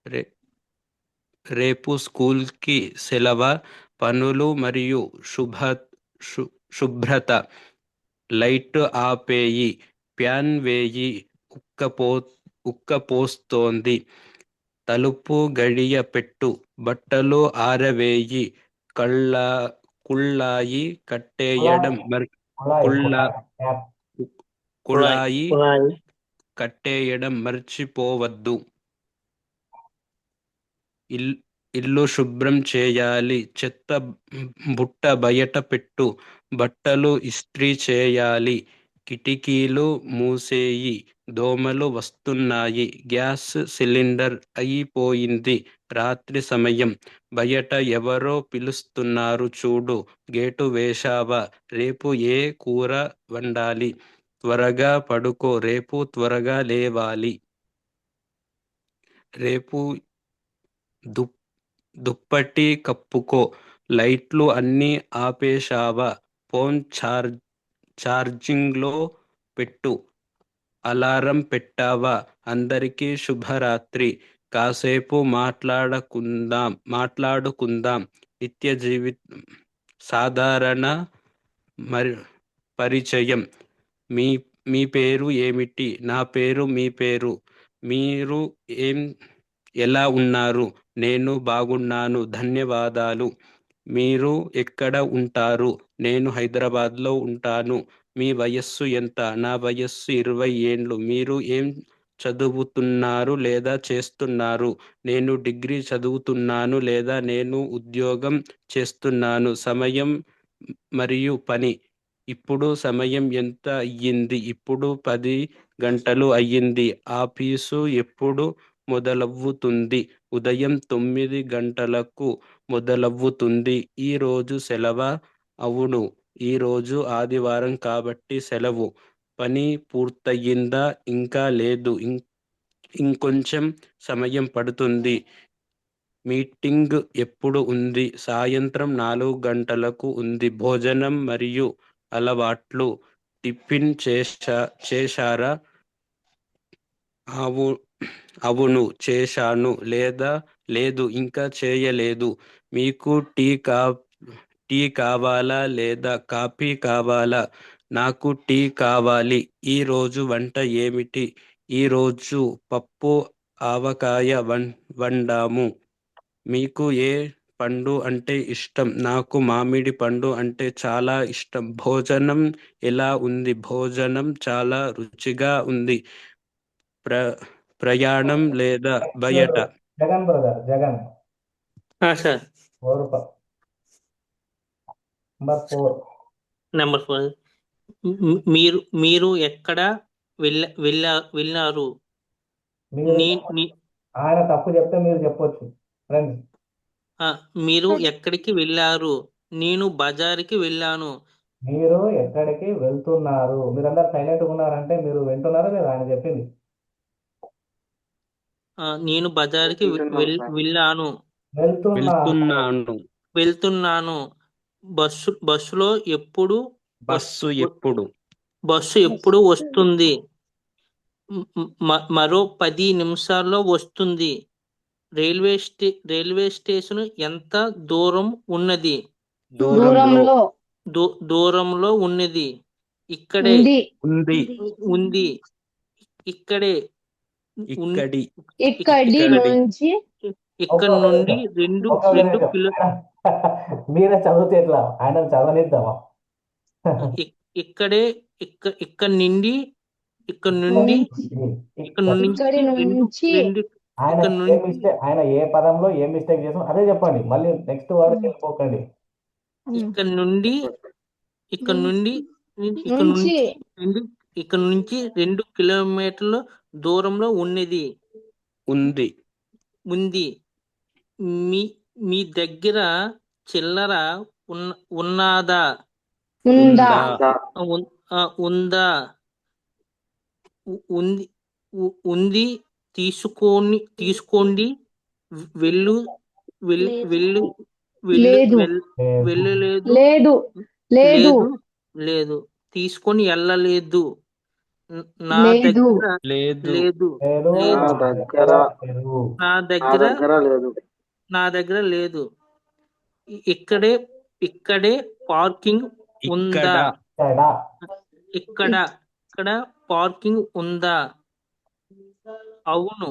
రే రేపు స్కూల్కి సెలవు. పనులు మరియు శుభ్రత. లైట్ ఆపేయి. ఫ్యాన్ వేయి. ఉక్కపోస్తోంది. తలుపు గడియ పెట్టు. బట్టలు ఆరవేయి. కుళ్ళాయి కట్టేయడం ట్యాప్. కుళాయి కట్టేయడం మర్చిపోవద్దు. ఇల్లు శుభ్రం చేయాలి. చెత్త బుట్ట బయట పెట్టు. బట్టలు ఇస్త్రీ చేయాలి. కిటికీలు మూసేయి. దోమలు వస్తున్నాయి. గ్యాస్ సిలిండర్ అయిపోయింది. రాత్రి సమయం. బయట ఎవరో పిలుస్తున్నారు చూడు. గేటు వేశావా? రేపు ఏ కూర వండాలి? త్వరగా పడుకో, రేపు త్వరగా లేవాలి. రేపు దుప్పటి కప్పుకో. లైట్లు అన్నీ ఆపేశావా? ఫోన్ ఛార్జింగ్లో పెట్టు. అలారం పెట్టావా? అందరికీ శుభరాత్రి. కాసేపు మాట్లాడుకుందాం. నిత్య జీవితం సాధారణ పరిచయం. మీ మీ పేరు ఏమిటి? నా పేరు. మీ పేరు? మీరు ఎలా ఉన్నారు? నేను బాగున్నాను, ధన్యవాదాలు. మీరు ఎక్కడ ఉంటారు? నేను హైదరాబాద్లో ఉంటాను. మీ వయస్సు ఎంత? నా వయస్సు 20 ఏండ్లు. మీరు ఏం చదువుతున్నారు లేదా చేస్తున్నారు? నేను డిగ్రీ చదువుతున్నాను లేదా నేను ఉద్యోగం చేస్తున్నాను. సమయం మరియు పని. ఇప్పుడు సమయం ఎంత అయ్యింది? ఇప్పుడు 10 గంటలు అయ్యింది. ఆఫీసు ఎప్పుడు మొదలవుతుంది? ఉదయం 9 గంటలకు మొదలవుతుంది. ఈ రోజు సెలవా? అవును, ఈ రోజు ఆదివారం కాబట్టి సెలవు. పని పూర్తయిందా? ఇంకా లేదు, ఇంకొంచెం సమయం పడుతుంది. మీటింగ్ ఎప్పుడు ఉంది? సాయంత్రం 4 గంటలకు ఉంది. భోజనం మరియు అలవాట్లు. టిఫిన్ చేశారా? అవు అవును చేశాను. లేదు ఇంకా చేయలేదు. మీకు టీ కావాలా లేదా కాఫీ కావాలా? నాకు టీ కావాలి. ఈ రోజు వంట ఏమిటి? ఈ రోజు పప్పు ఆవకాయ వండాము. మీకు ఏ పండు అంటే ఇష్టం? నాకు మామిడి పండు అంటే చాలా ఇష్టం. భోజనం ఎలా ఉంది? భోజనం చాలా రుచిగా ఉంది. ప్రయాణం లేదా బయట? Jagan brother, Jagan. Sir 4 number 4. Number 4. మీరు ఎక్కడ వెళ్ళారు? మీరు ఆయన తప్పు చెప్తే మీరు చెప్పొచ్చు ఫ్రెండ్స్. మీరు ఎక్కడికి వెళ్ళారు? నేను బజారుకి వెళ్ళాను. మీరు ఎక్కడికి వెళ్తున్నారు? మీరందరూ సైలెంట్ ఉన్నారంటే మీరు వింటున్నారా లేదా ఆయన చెప్పింది? నేను బజారుకి వెళ్ళాను. వెళ్తున్నాను. బస్సు ఎప్పుడు వస్తుంది? మరో 10 నిమిషాల్లో వస్తుంది. రైల్వే స్టేషన్ ఎంత దూరం ఉన్నది? దూరంలో ఉన్నది. ఇక్కడే ఉంది. ఇక్కడి నుండి 2 కిలో. మీరే చదివితే ఎట్లా? ఆయన చదవనిద్దామా? ఇక్కడ నుండి ఆయన ఏ పదంలో ఏ మిస్టేక్ చేసాం అదే చెప్పండి. మళ్ళీ నెక్స్ట్ వర్డ్ వెళ్ళిపోకండి. ఇక్కడ నుంచి 2 కిలోమీటర్ల దూరంలో ఉంది. మీ దగ్గర చిల్లర ఉన్నదా? ఉందా? ఉంది. తీసుకోండి. లేదు. తీసుకొని వెళ్ళలేదు. నా దగ్గర లేదు. ఇక్కడే పార్కింగ్ ఉందా? ఇక్కడ పార్కింగ్ ఉందా? అవును.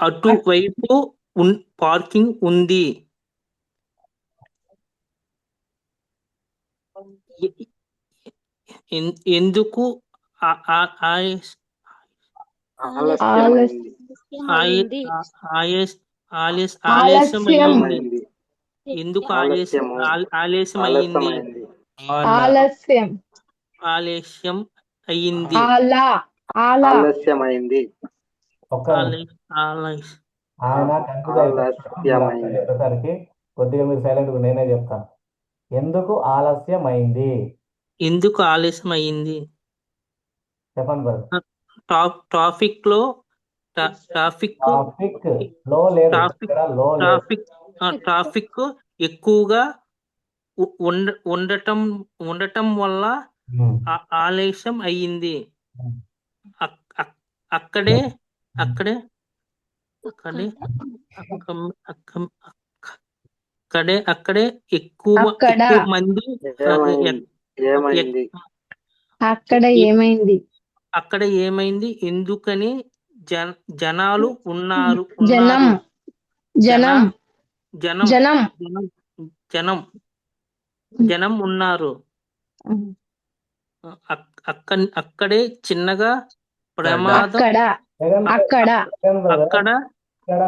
అటువైపు పార్కింగ్ ఉంది. ఎందుకు ఆలస్యమైంది? ఎందుకు ఆలస్యమైంది? ఆలస్యం అయింది. ఆయన కన్ఫ్యూజ్ కొద్దిగా మీరు సైలెంట్ నేనే చెప్తాను. ఎందుకు ఆలస్యమైంది? చెప్పండి బ్రదర్. ట్రాఫిక్ ఎక్కువగా ఉండటం వల్ల ఆలస్యం అయింది. అక్కడే ఎక్కువ మంది. అక్కడ ఏమైంది? ఎందుకని జనాలు ఉన్నారు. జనం ఉన్నారు. అక్కడే చిన్నగా ప్రమాదం.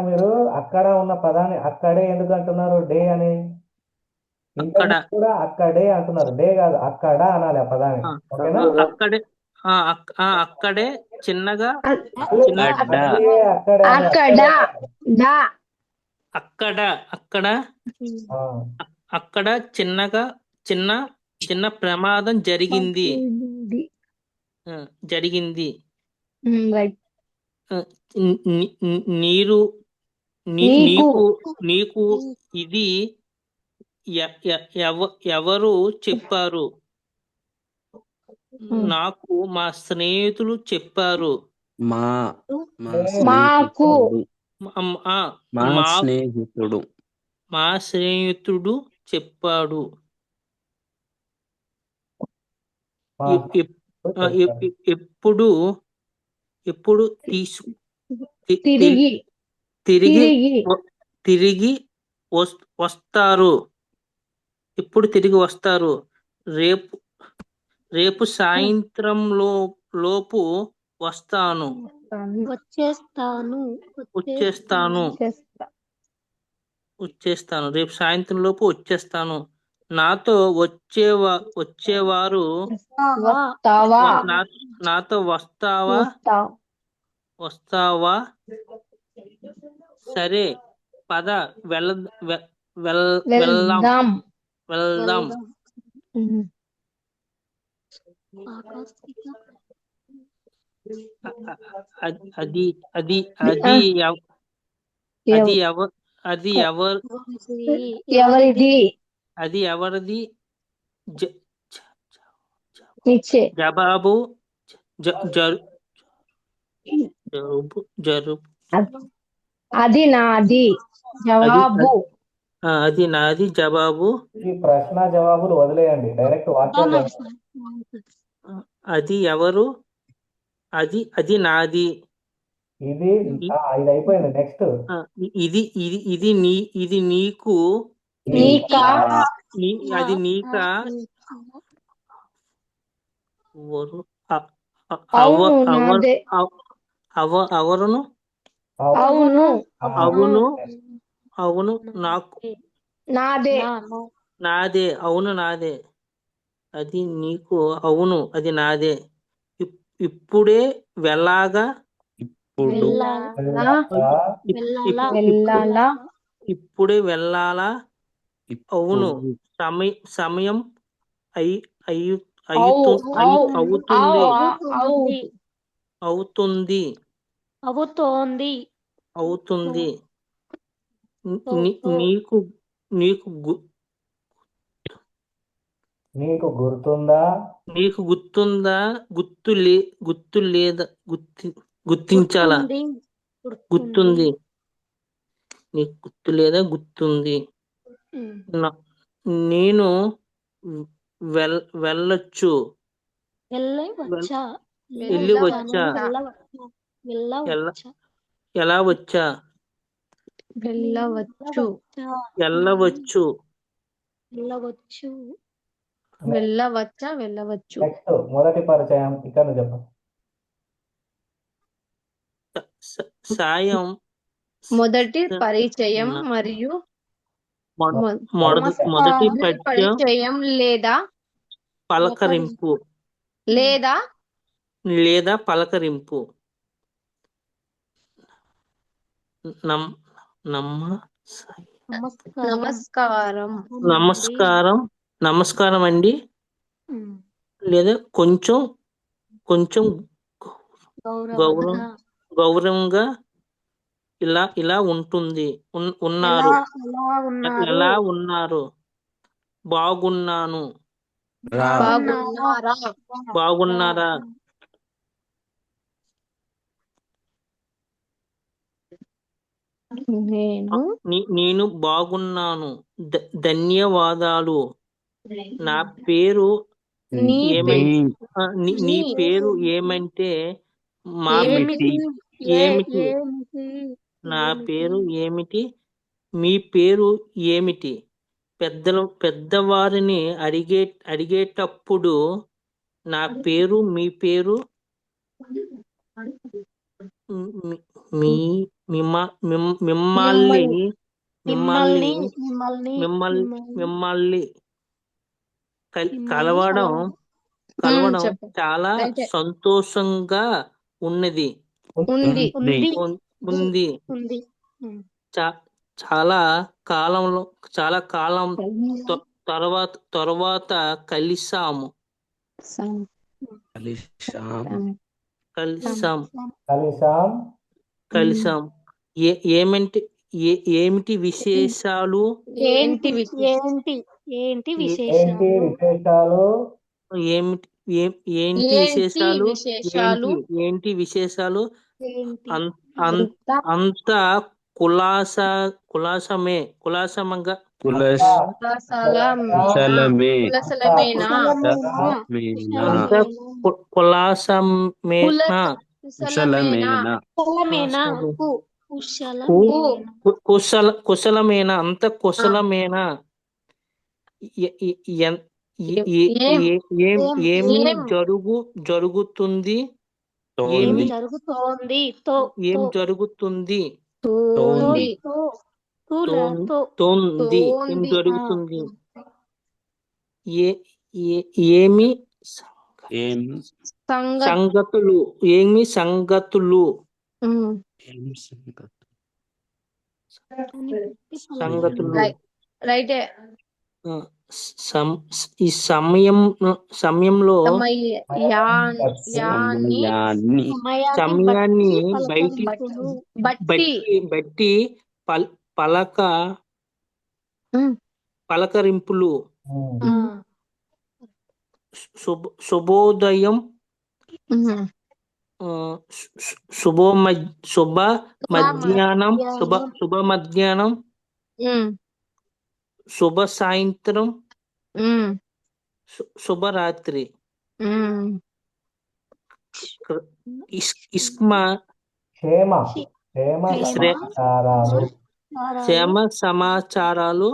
మీరు అక్కడ ఉన్న పదాన్ని అక్కడే ఎందుకు అంటున్నారు? డే అని కూడా అక్కడే అంటున్నారు. డే కాదు, అక్కడ అనాలి ఆ పదాన్ని. అక్కడే చిన్నగా అక్కడ చిన్న ప్రమాదం జరిగింది. నీరు నీకు నీకు నీకు ఇది ఎవరు చెప్పారు? నాకు మా స్నేహితులు చెప్పారు. మా మాకు మా స్నేహితుడు మా స్నేహితుడు చెప్పాడు. ఎప్పుడు తిరిగి తిరిగి వస్తారు? ఎప్పుడు తిరిగి వస్తారు? రేపు సాయంత్రం లోపు వస్తాను. వచ్చేస్తాను. రేపు సాయంత్రం లోపు వచ్చేస్తాను. నాతో వచ్చేవారు నాతో వస్తావా? సరే పద వెళ్దాం. అది అది అది అది ఎవరిది అది ఎవరిది? నిచ్చే జవాబు జరుపు. అది నాది జవాబు. అది నాది జవాబు. ఈ ప్రశ్న జవాబులు వదిలేయండి, డైరెక్ట్ వాక్యాలు చదవండి. అది ఎవరు? అది నాది. ఇది అయిపోయింది. నెక్స్ట్ ఇది నీకు. నీకా అది నీకా? అవును నాదే. అవరును అవును అవును అవును నాకు నాదే. అవును నాదే. అది నీకు. అవును అది నాదే. ఇప్పుడే వెళ్ళాలా? వెళ్ళాలా ఇప్పుడే వెళ్ళాలా? అవును సమయం అవుతుంది. నీకు గుర్తుందా? గుర్తు లేదా? గుర్తించాలా? గుర్తుంది. నీకు గుర్తు లేదా? గుర్తుంది. నేను వెళ్ళొచ్చు. వెళ్ళి వచ్చా. ఎలా వచ్చా? వెళ్ళవచ్చు వెళ్ళవచ్చు. నెక్స్ట్ మొదటి పరిచయం ఇక్కడ చెప్పు. సాయం మొదటి పరిచయం మరియు మొదటి పరిచయం లేదా పలకరింపు. పలకరింపు. నమస్కారం అండి, లేదా కొంచెం గౌరవంగా ఇలా ఉంటుంది. ఎలా ఉన్నారు? బాగున్నాను. బాగున్నారా? నేను బాగున్నాను. ధన్యవాదాలు. నా పేరు నీ పేరు ఏమంటే? ఏమిటి? నా పేరు ఏమిటి? మీ పేరు ఏమిటి? పెద్దవారిని అడిగేటప్పుడు నా పేరు, మీ పేరు, మిమ్మల్ని కలవడం చాలా సంతోషంగా ఉంది. చాలా కాలం తర్వాత కలిసాం. కలిసాం. ఏమిటి ఏమిటి విశేషాలు? ఏంటి ఏంటి ఏంటి విశేషాలు? విశేషాలు? ఏంటి ఏంటి విశేషాలు? విశేషాలు? ఏంటి విశేషాలు? ఏంటి అంతా అంతా కులాసమే కులాసమంగా కులాసలమేనా? కుశలమేనా అంతా కులాసమేనా? కుశలమేనా? కుశలమేనా? కుశలమేనా? అంత కుశలమేనా? ఏమి జరుగుతుంది? ఏమి జరుగుతోంది? ఏం జరుగుతుంది? తోంది తోంది. ఏం జరుగుతుంది? ఏమి సంగతులు? ఏమి సంగతులు? సంగతులు. రైటే. ఆ, ఈ సమయంలో సమయాన్ని బట్టి పలకరింపులు. శుభోదయం, శుభ మధ్యాహ్నం, శుభ సాయంత్రం, శుభరాత్రి. క్షేమ సమాచారాలు.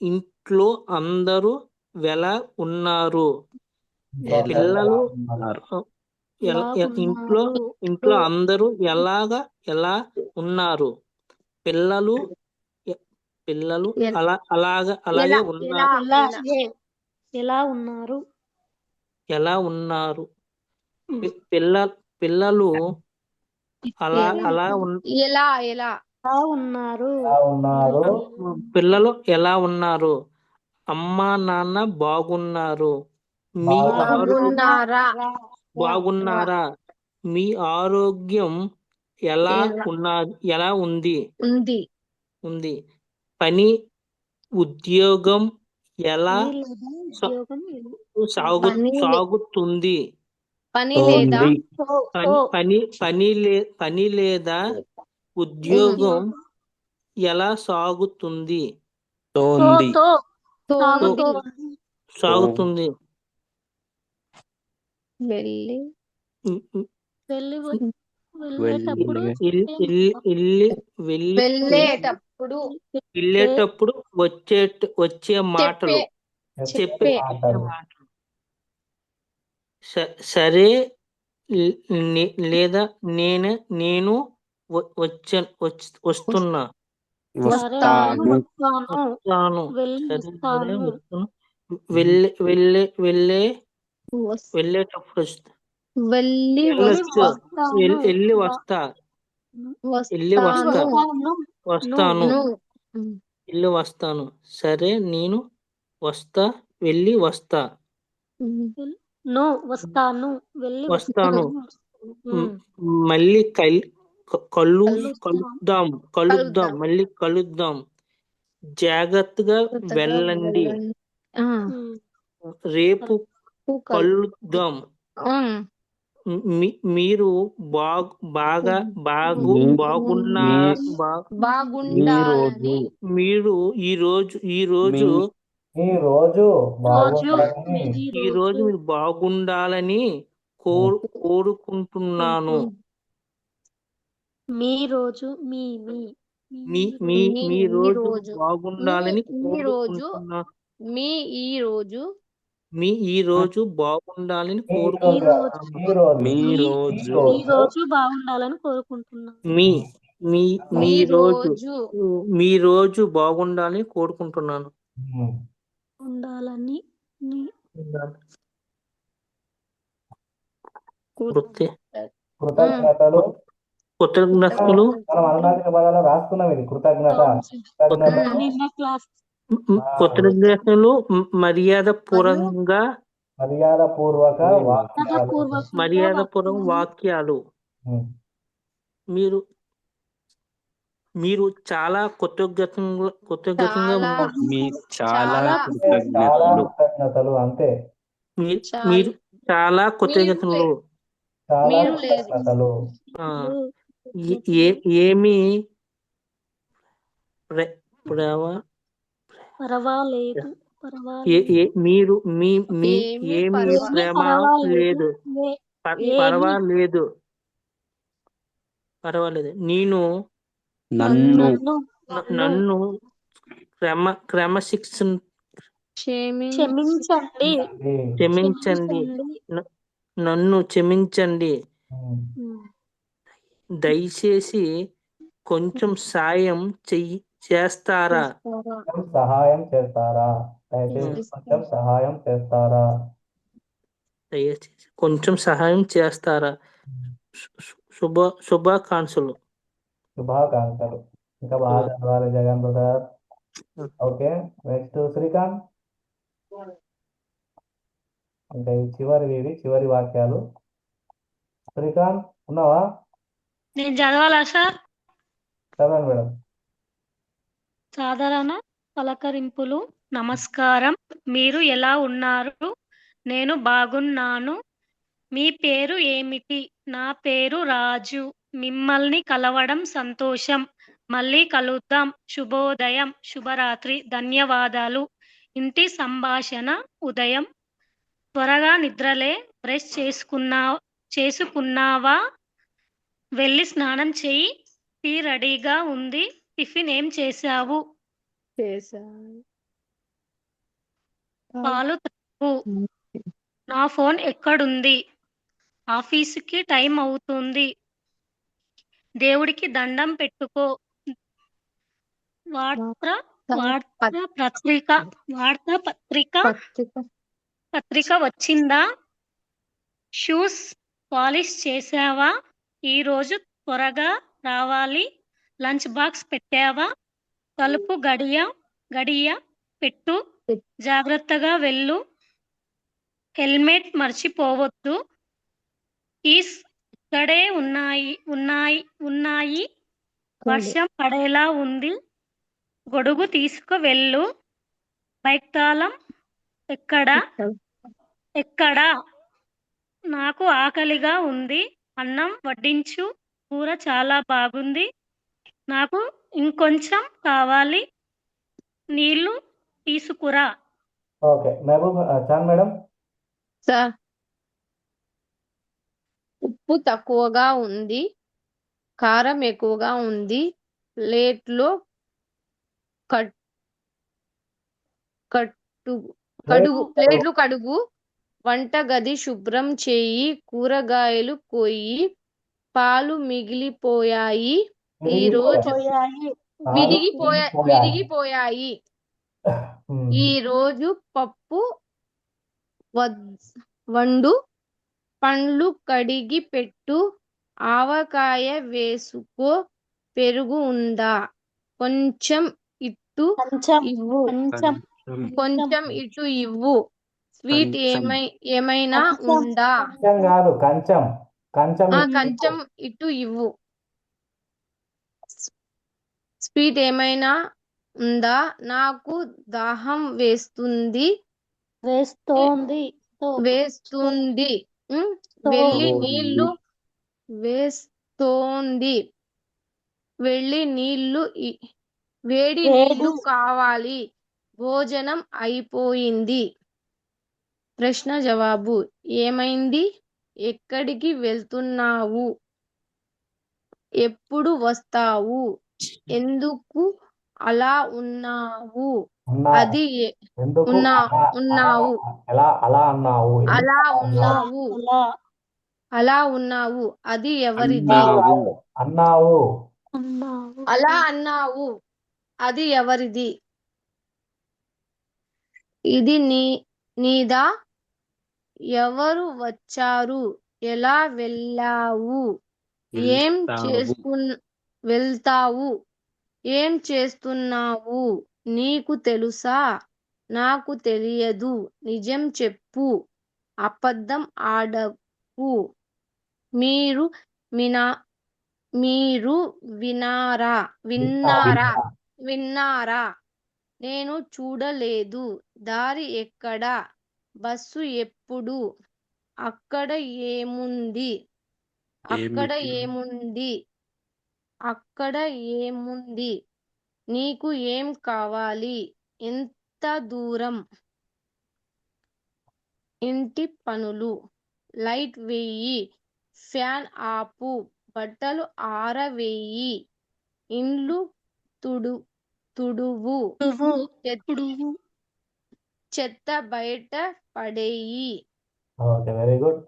ఇంట్లో అందరూ ఎలా ఉన్నారు? పిల్లలు ఇంట్లో అందరూ ఎలా ఉన్నారు? పిల్లలు అలాగే ఉన్నారు. ఎలా ఉన్నారు? పిల్లలు పిల్లలు ఎలా ఉన్నారు? అమ్మా నాన్న బాగున్నారు. బాగున్నారా? మీ ఆరోగ్యం ఎలా ఉంది? పని ఉద్యోగం ఎలా సాగుతుంది? పని లేదా ఉద్యోగం ఎలా సాగుతుంది? సాగుతుంది. వెళ్ళేటప్పుడు వచ్చే మాటలు. చెప్పే మాటలు. సరే లేదా నేను వస్తున్నా. వస్తాను. వెళ్ళేటప్పుడు వస్తాను. సరే నేను వస్తా. వెళ్ళి వస్తా. వస్తాను. మళ్ళీ కలుద్దాం. మళ్ళీ కలుద్దాం. జాగ్రత్తగా వెళ్ళండి. రేపు కలుద్దాం. మీరు మీరు ఈ రోజు మీరు బాగుండాలని కోరుకుంటున్నాను. మీ రోజు బాగుండాలని కోరుకుంటున్నాను. ఈ రోజు బాగుండాలని కోరుకుంటున్నాను. మీ రోజు బాగుండాలని కోరుకుంటున్నాను. కృతజ్ఞతలు. కృతజ్ఞతలు మర్యాద పూర్వకంగా మర్యాదపూర్వక వాక్యాలు. మర్యాదపూర్వకంగా మర్యాదపూర్వక వాక్యాలు వాక్యాలు. ఉమ్. మీరు మీరు చాలా కృతజ్ఞతగా చాలా ఉన్నారు. మీ చాలా చాలా అంటే చాలా కృతజ్ఞతలు. కృతజ్ఞతలు అంతే. మీరు చాలా మీరు చాలా కృతజ్ఞతలు. చాలా మీరు లేదు. కృతజ్ఞతలు. ఆ, ఏమి ప్రవ- పర్వాలేదు ఏ- పర్వాలేదు మీరు మీ మీ ఏమీ ఏమి ప్రేమ పర్వాలేదు లేదు. ఏ- పర్వాలేదు పర్వాలేదు. నేను నన్ను నన్ను నన్ను క్రమశిక్షణ క్షమించండి ఏ, క్షమించండి. నన్ను క్షమించండి. ఉమ్. దయచేసి కొంచెం సాయం చేస్తారా? కొంచెం సహాయం చేస్తారా? దయచేసి కొంచెం సహాయం చేస్తారా? దయచేసి కొంచెం సహాయం చేస్తారా? శుభాకాంక్షలు. శుభాకాంక్షలు. ఇంకా బాగా చదవాలి Jagan brother. Okay, next Srikanth. ఇంకా ఈ చివరి వాక్యాలు. శ్రీకాంత్ ఉన్నావా? నేను చదవాలా సార్? చదవండి మేడం. సాధారణ పలకరింపులు. నమస్కారం, మీరు ఎలా ఉన్నారు? నేను బాగున్నాను. మీ పేరు ఏమిటి? నా పేరు రాజు. మిమ్మల్ని కలవడం సంతోషం. మళ్ళీ కలుద్దాం. శుభోదయం, శుభరాత్రి, ధన్యవాదాలు. ఇంటి సంభాషణ. ఉదయం త్వరగా నిద్రలే. బ్రష్ చేసుకున్నావా? వెళ్ళి స్నానం చెయ్యి. టీ రెడీగా ఉంది. టిఫిన్ ఏం చేశావు? పాలు తాగు. నా ఫోన్ ఎక్కడుంది? ఆఫీసుకి టైం అవుతుంది. దేవుడికి దండం పెట్టుకో. వార్తాపత్రిక వచ్చిందా? షూస్ పాలిష్ చేసావా? ఈరోజు త్వరగా రావాలి. లంచ్ బాక్స్ పెట్టావా? తలుపు గడియ పెట్టు. జాగ్రత్తగా వెళ్ళు. హెల్మెట్ మర్చిపోవద్దు. కీస్ ఇక్కడే ఉన్నాయి. వర్షం పడేలా ఉంది. గొడుగు తీసుకువెళ్ళు. బైక్ తాళం ఎక్కడా? నాకు ఆకలిగా ఉంది. అన్నం వడ్డించు. కూర చాలా బాగుంది. నాకు ఇంకొంచెం కావాలి. నీళ్లు తీసుకురా. ఓకే, మహబూబ్ చాన్ మేడం. సార్, ఉప్పు తక్కువగా ఉంది. కారం ఎక్కువగా ఉంది. ప్లేట్లు కడుగు. వంటగది శుభ్రం చేయి. కూరగాయలు కోయి. పాలు మిగిలిపోయాయి. విరిగిపోయాయి. ఈ రోజు పప్పు వండు. పండ్లు కడిగి పెట్టు. ఆవకాయ వేసుకో. పెరుగు ఉందా? కొంచెం ఇటు ఇవ్వు. స్వీట్ ఏమైనా ఉందా? కంచం కాదు, కంచం. కంచం ఇటు ఇవ్వు. స్వీట్ ఏమైనా ఉందా? నాకు దాహం వేస్తోంది. వెళ్ళి వేడి నీళ్లు కావాలి. భోజనం అయిపోయింది. ప్రశ్న జవాబు. ఏమైంది? ఎక్కడికి వెళ్తున్నావు? ఎప్పుడు వస్తావు? ఎందుకు అలా ఉన్నావు? అలా ఉన్నావు. అది ఎవరిది? అలా అన్నావు. అది ఎవరిది? ఇది నీదా? ఎవరు వచ్చారు? ఎలా వెళ్తావు? ఏం చేస్తున్నావు? నీకు తెలుసా? నాకు తెలియదు. నిజం చెప్పు. అబద్ధం ఆడకు. మీరు వినా మీరు విన్నారా విన్నారా విన్నారా నేను చూడలేదు. దారి ఎక్కడ? బస్సు ఎప్పుడు? అక్కడ ఏముంది? అక్కడ ఏమిటి? ఏముంది? అక్కడ ఏముంది? నీకు ఏం కావాలి? ఎంత దూరం? ఇంటి పనులు. లైట్ వెయ్యి. ఫ్యాన్ ఆపు. బట్టలు ఆరవెయ్యి. ఇండ్లు తుడువు. ఉడువు చెత్త బయట పడేయి. Okay, very good.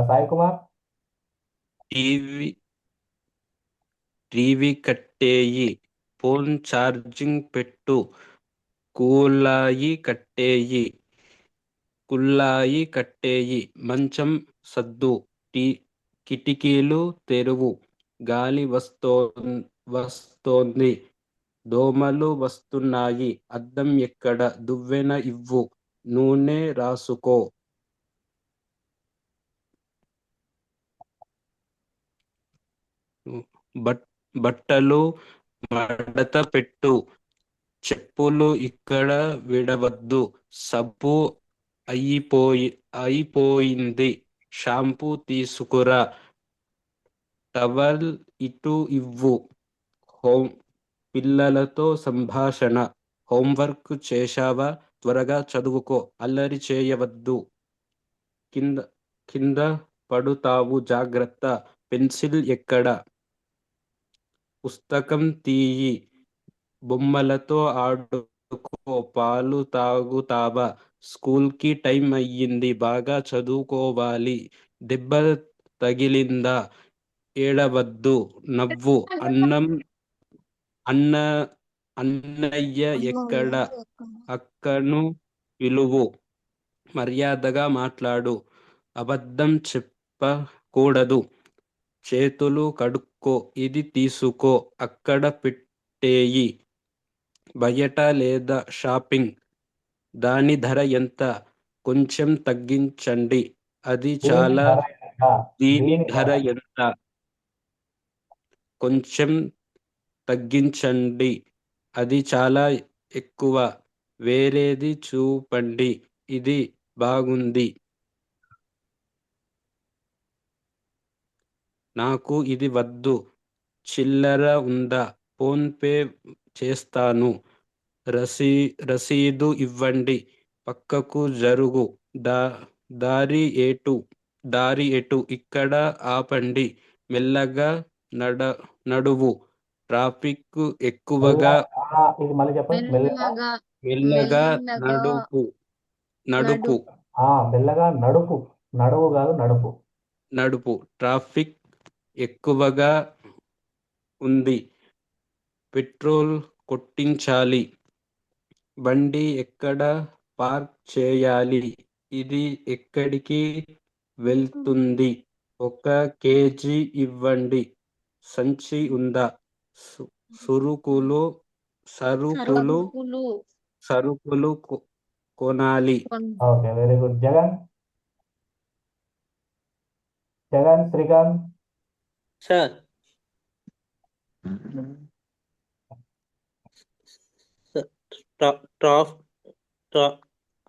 Sai Kumar. TV TV కట్టేయి. ఫోన్ ఛార్జింగ్ పెట్టు. కుళాయి కట్టేయి. మంచం సర్దు. కిటికీలు తెరువు. గాలి వస్తోంది. దోమలు వస్తున్నాయి. అద్దం ఎక్కడ? దువ్వెన ఇవ్వు. నూనె రాసుకో. బట్టలు మడత పెట్టు. చెప్పులు ఇక్కడ విడవద్దు. సబ్బు అయిపోయింది. షాంపూ తీసుకురా. టవల్ ఇటు ఇవ్వు. పిల్లలతో సంభాషణ. హోంవర్క్ చేశావా? త్వరగా చదువుకో. అల్లరి చేయవద్దు. కింద కింద పడుతావు, జాగ్రత్త. పెన్సిల్ ఎక్కడ? పుస్తకం తీయి. బొమ్మలతో ఆడుకో. పాలు తాగుతావా? స్కూల్కి టైం అయ్యింది. బాగా చదువుకోవాలి. దెబ్బ తగిలిందా? ఏడవద్దు. నవ్వు. అన్నయ్య ఎక్కడ? అక్కను పిలువు. మర్యాదగా మాట్లాడు. అబద్ధం చెప్పకూడదు. చేతులు కడుక్కో. ఇది తీసుకో. అక్కడ పెట్టేయి. బయట లేదా షాపింగ్? దాని ధర ఎంత? కొంచెం తగ్గించండి. అది దీని చాలా. ధర ఎంత? దీని దీని ధర ధర ఎంత? కొంచెం తగ్గించండి. అది చాలా ఎక్కువ. వేరేది చూపండి. ఇది బాగుంది. నాకు ఇది వద్దు. చిల్లర ఉందా? ఫోన్ పే చేస్తాను. రసీదు ఇవ్వండి. పక్కకు జరుగు. దారి ఎటు? ఇక్కడ ఆపండి. మెల్లగా నడువు. ట్రాఫిక్ ఎక్కువగా. ఇది మళ్ళీ చెప్పండి. మెల్లగా మెల్లగా మెల్లగా మెల్లగా నడుపు. మెల్లగా నడుపు. నడువు కాదు, నడుపు. నడుపు. ట్రాఫిక్ ఎక్కువగా ఉంది. పెట్రోల్ కొట్టించాలి. బండి ఎక్కడ పార్క్ చేయాలి? ఇది ఎక్కడికి వెళ్తుంది? 1 కేజీ ఇవ్వండి. సంచి ఉందా? సరుకులు సరుకులు కొనాలి. Okay, very good. Jagan, Srikanth. Sir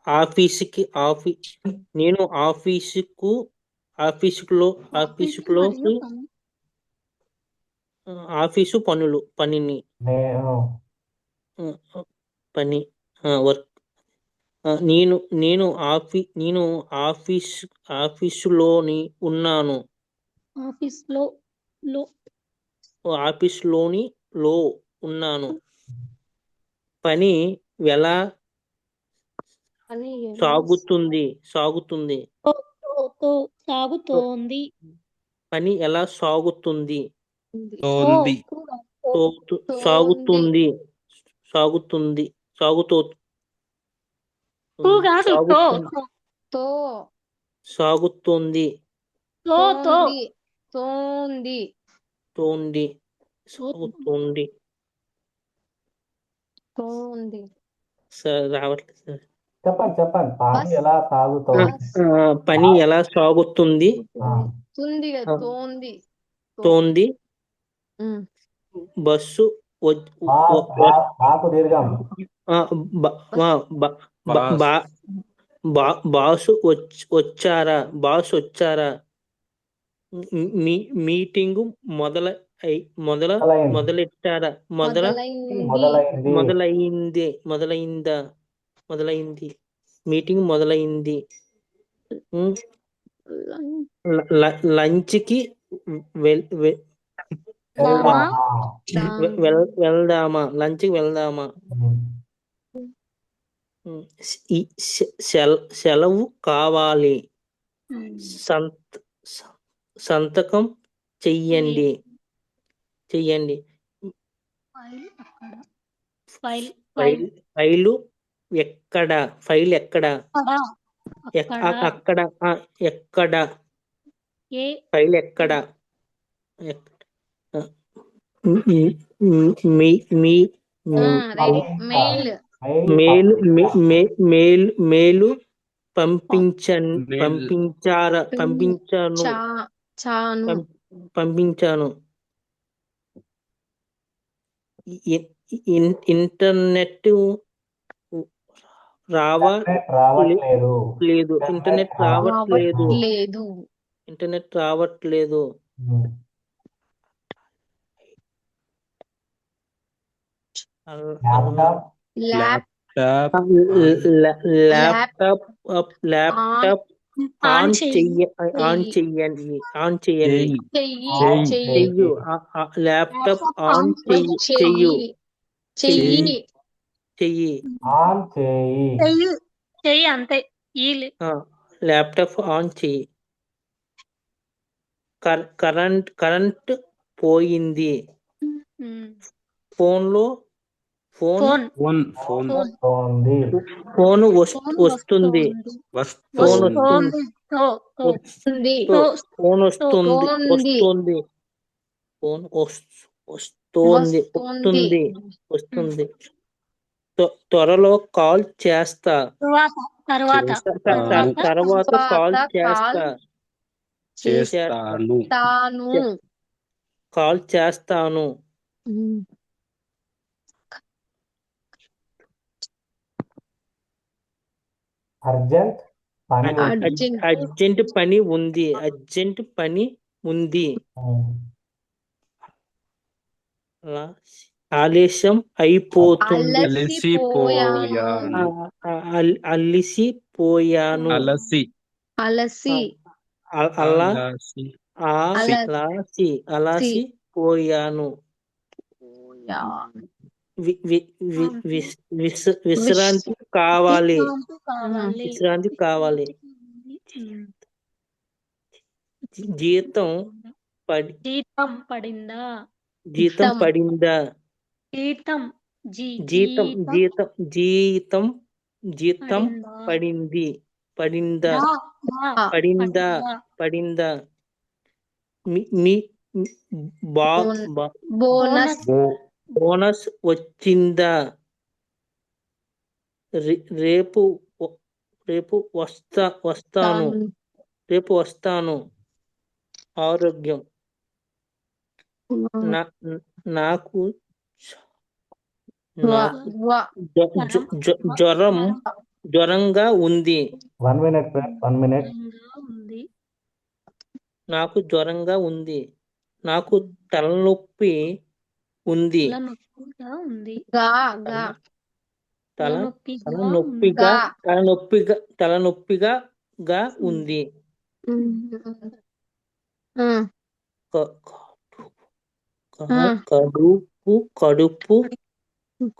ఆఫీసుకి నేను ఆఫీసుకు ఆఫీసు ఆఫీసులోకి మరియు పని. ఆఫీసు పనిని నేను పని వర్క్ నేను ఆఫీసులోని ఉన్నాను. ఆఫీస్లోని లో ఉన్నాను. పని ఎలా సాగుతుంది? సాగుతోంది. పని ఎలా సాగుతుంది? తోంది. సాగుతుంది. తో కాదు, తో. తో సాగుతుంది. తోంది తోంది తోంది. సాగుతుంది. తోంది సార్ రావట్లేదు సార్. చెప్పండి చెప్పండి. పని బస్ ఎలా సాగుతోంది? పని ఎలా సాగుతుంది? ఆ, తుంది ఆ, తోంది తోంది. ఉమ్. బస్సు వ- బా వ- బా వ- బాకు దీర్ఘం. ఆ, బ- బ- బ- బ- బాస్ బా- బాసు వచ్చారా? బాసు వచ్చారా? మీటింగు మొదల మొదల మొదలైంది. మొదలెట్టారా? మొదలైంది మొదలైంది. మొదలైంది. మీటింగ్ మొదలైంది. ఉమ్, లంచ్కి దామా వెళ్దామా? లంచ్కి వెళ్దామా? ఉమ్. సెలవు కావాలి. సంతకం చెయ్యండి. ఫైల్ ఫైలు ఎక్కడ? అక్కడ. ఎక్కడ? ఏ ఫైల్ ఎక్కడ? మీ మీ రెడీ మెయిల్ మేలు మెయిల్ పంపించాను. ఇంటర్నెట్ రావట్లేదు. ఇంటర్నెట్ రావట్లేదు. ఉమ్. ల్యాప్టాప్ ల్యాప్టాప్ ల్యాప్టాప్ ఆన్ చెయ్యండి. చెయ్యు. ల్యాప్టాప్ ఆన్ చెయ్యి. ఆన్ చేయి. చెయ్యి అంతే. ల్యాప్టాప్ ఆన్ చెయ్యి. కరెంట్ పోయింది. ఫోన్ వస్తోంది. వస్తుంది. త్వరలో కాల్ చేస్తా. తర్వాత కాల్ చేస్తాను. అర్జెంట్ పని ఉంది. అర్జెంట్ పని ఉంది. ఆలస్యం అయిపోతుంది. అలసిపోయాను. అలసిపోయాను. విశ్రాంతి కావాలి. జీతం పడిందా? జీతం పడిందా? బోనస్ వచ్చిందా? రేపు వస్తాను. ఆరోగ్యం నాకు జ్వరంగా ఉంది. 1 minute, friend. 1 minute. నాకు జ్వరంగా ఉంది. నాకు తలనొప్పి ఉంది. తలనొప్పిగా ఉంది.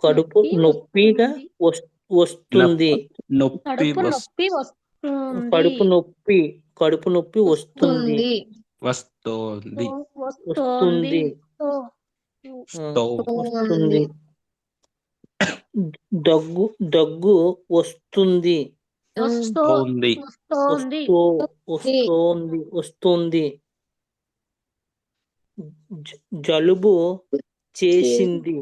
కడుపు నొప్పిగా వస్తుంది. కడుపు నొప్పి వస్తుంది. దగ్గు వస్తుంది. జలుబు చేసింది.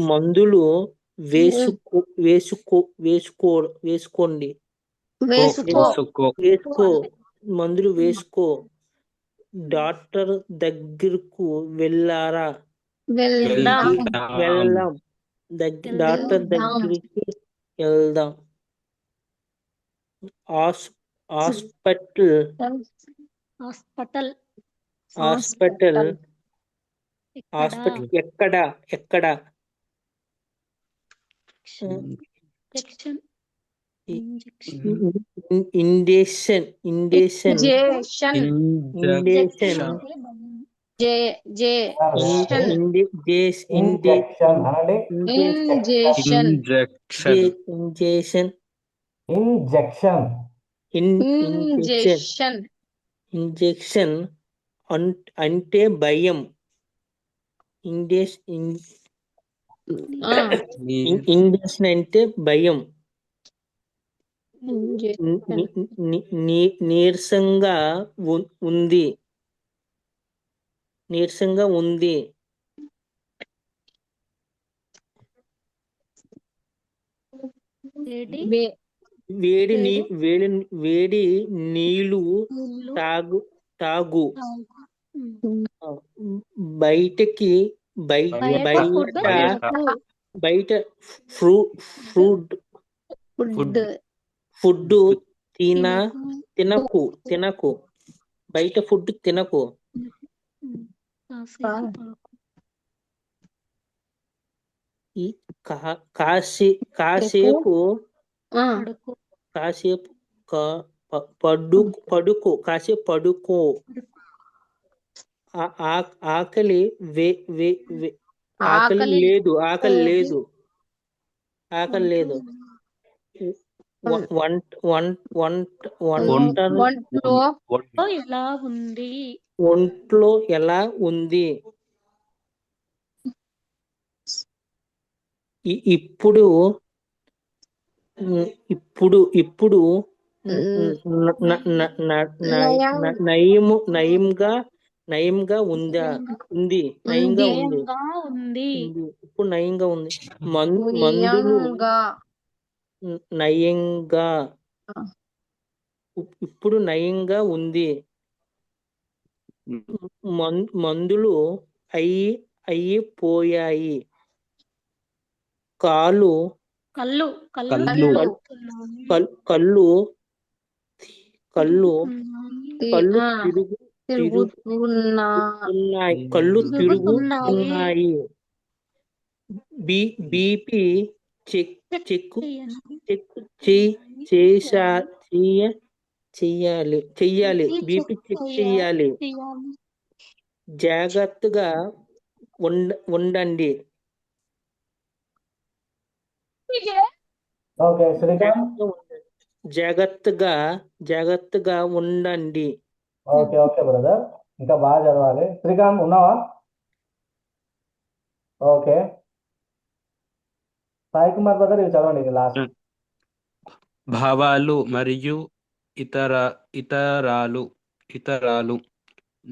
మందులు వేసుకోండి. వేసుకో వేసుకో మందులు వేసుకో. డాక్టర్ దగ్గరకు వెళ్ళారా? వెళ్దాం వెళ్దాం. డాక్టర్ దగ్గరికి వెళ్దాం. హాస్పిటల్ హాస్పిటల్ హాస్పిటల్ ఎక్కడ ఎక్కడ? ఇంజెక్షన్ ఇంజెక్షన్ ఇంజెక్షన్ ఇంజెక్షన్ అనండి. Injection injection injection injection injection అంటే భయం. ఇంజెక్షన్ అంటే భయం. నీరసంగా ఉంది. వేడి నీళ్ళు తాగు. బయట ఫుడ్ తినకు. బయట ఫుడ్ తినకు. కాసేపు పడుకో. ఆకలి లేదు. ఒంట్లో ఎలా ఉంది? ఇప్పుడు నయంగా ఉంది. ఇప్పుడు నయంగా ఉంది. మందులు నయంగా. ఇప్పుడు నయంగా ఉంది. మందులు అయిపోయాయి. కళ్ళు తిరుగుతున్నాయి. బీపీ చెక్ చెయ్యాలి. బీపీ చెక్ చెయ్యాలి. జాగ్రత్తగా ఉండండి. ఓకే శ్రీకాంత్. జాగ్రత్తగా ఉండండి. ఓకే బ్రదర్, ఇంకా బాగా చదవాలి. శ్రీకాంత్ ఉన్నావా? ఓకే సాయి కుమార్ బ్రదర్, ఇవి చదవండి, ఇది లాస్ట్. భావాలు మరియు ఇతరాలు.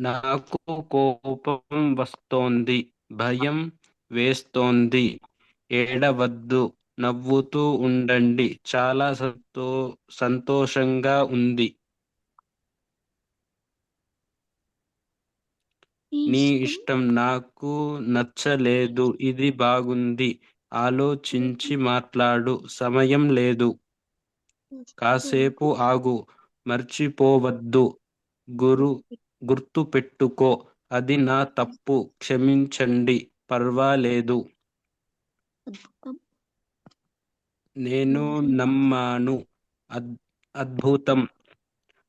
నాకు కోపం వస్తోంది, భయం వేస్తోంది. ఏడవద్దు, నవ్వుతూ ఉండండి. చాలా సంతోషంగా ఉంది. నీ ఇష్టం, నాకు నచ్చలేదు, ఇది బాగుంది. ఆలోచించి మాట్లాడు, సమయం లేదు. కాసేపు ఆగు, మర్చిపోవద్దు. గుర్తు పెట్టుకో, అది నా తప్పు, క్షమించండి, పర్వాలేదు. నేను నమ్మాను, అద్భుతం,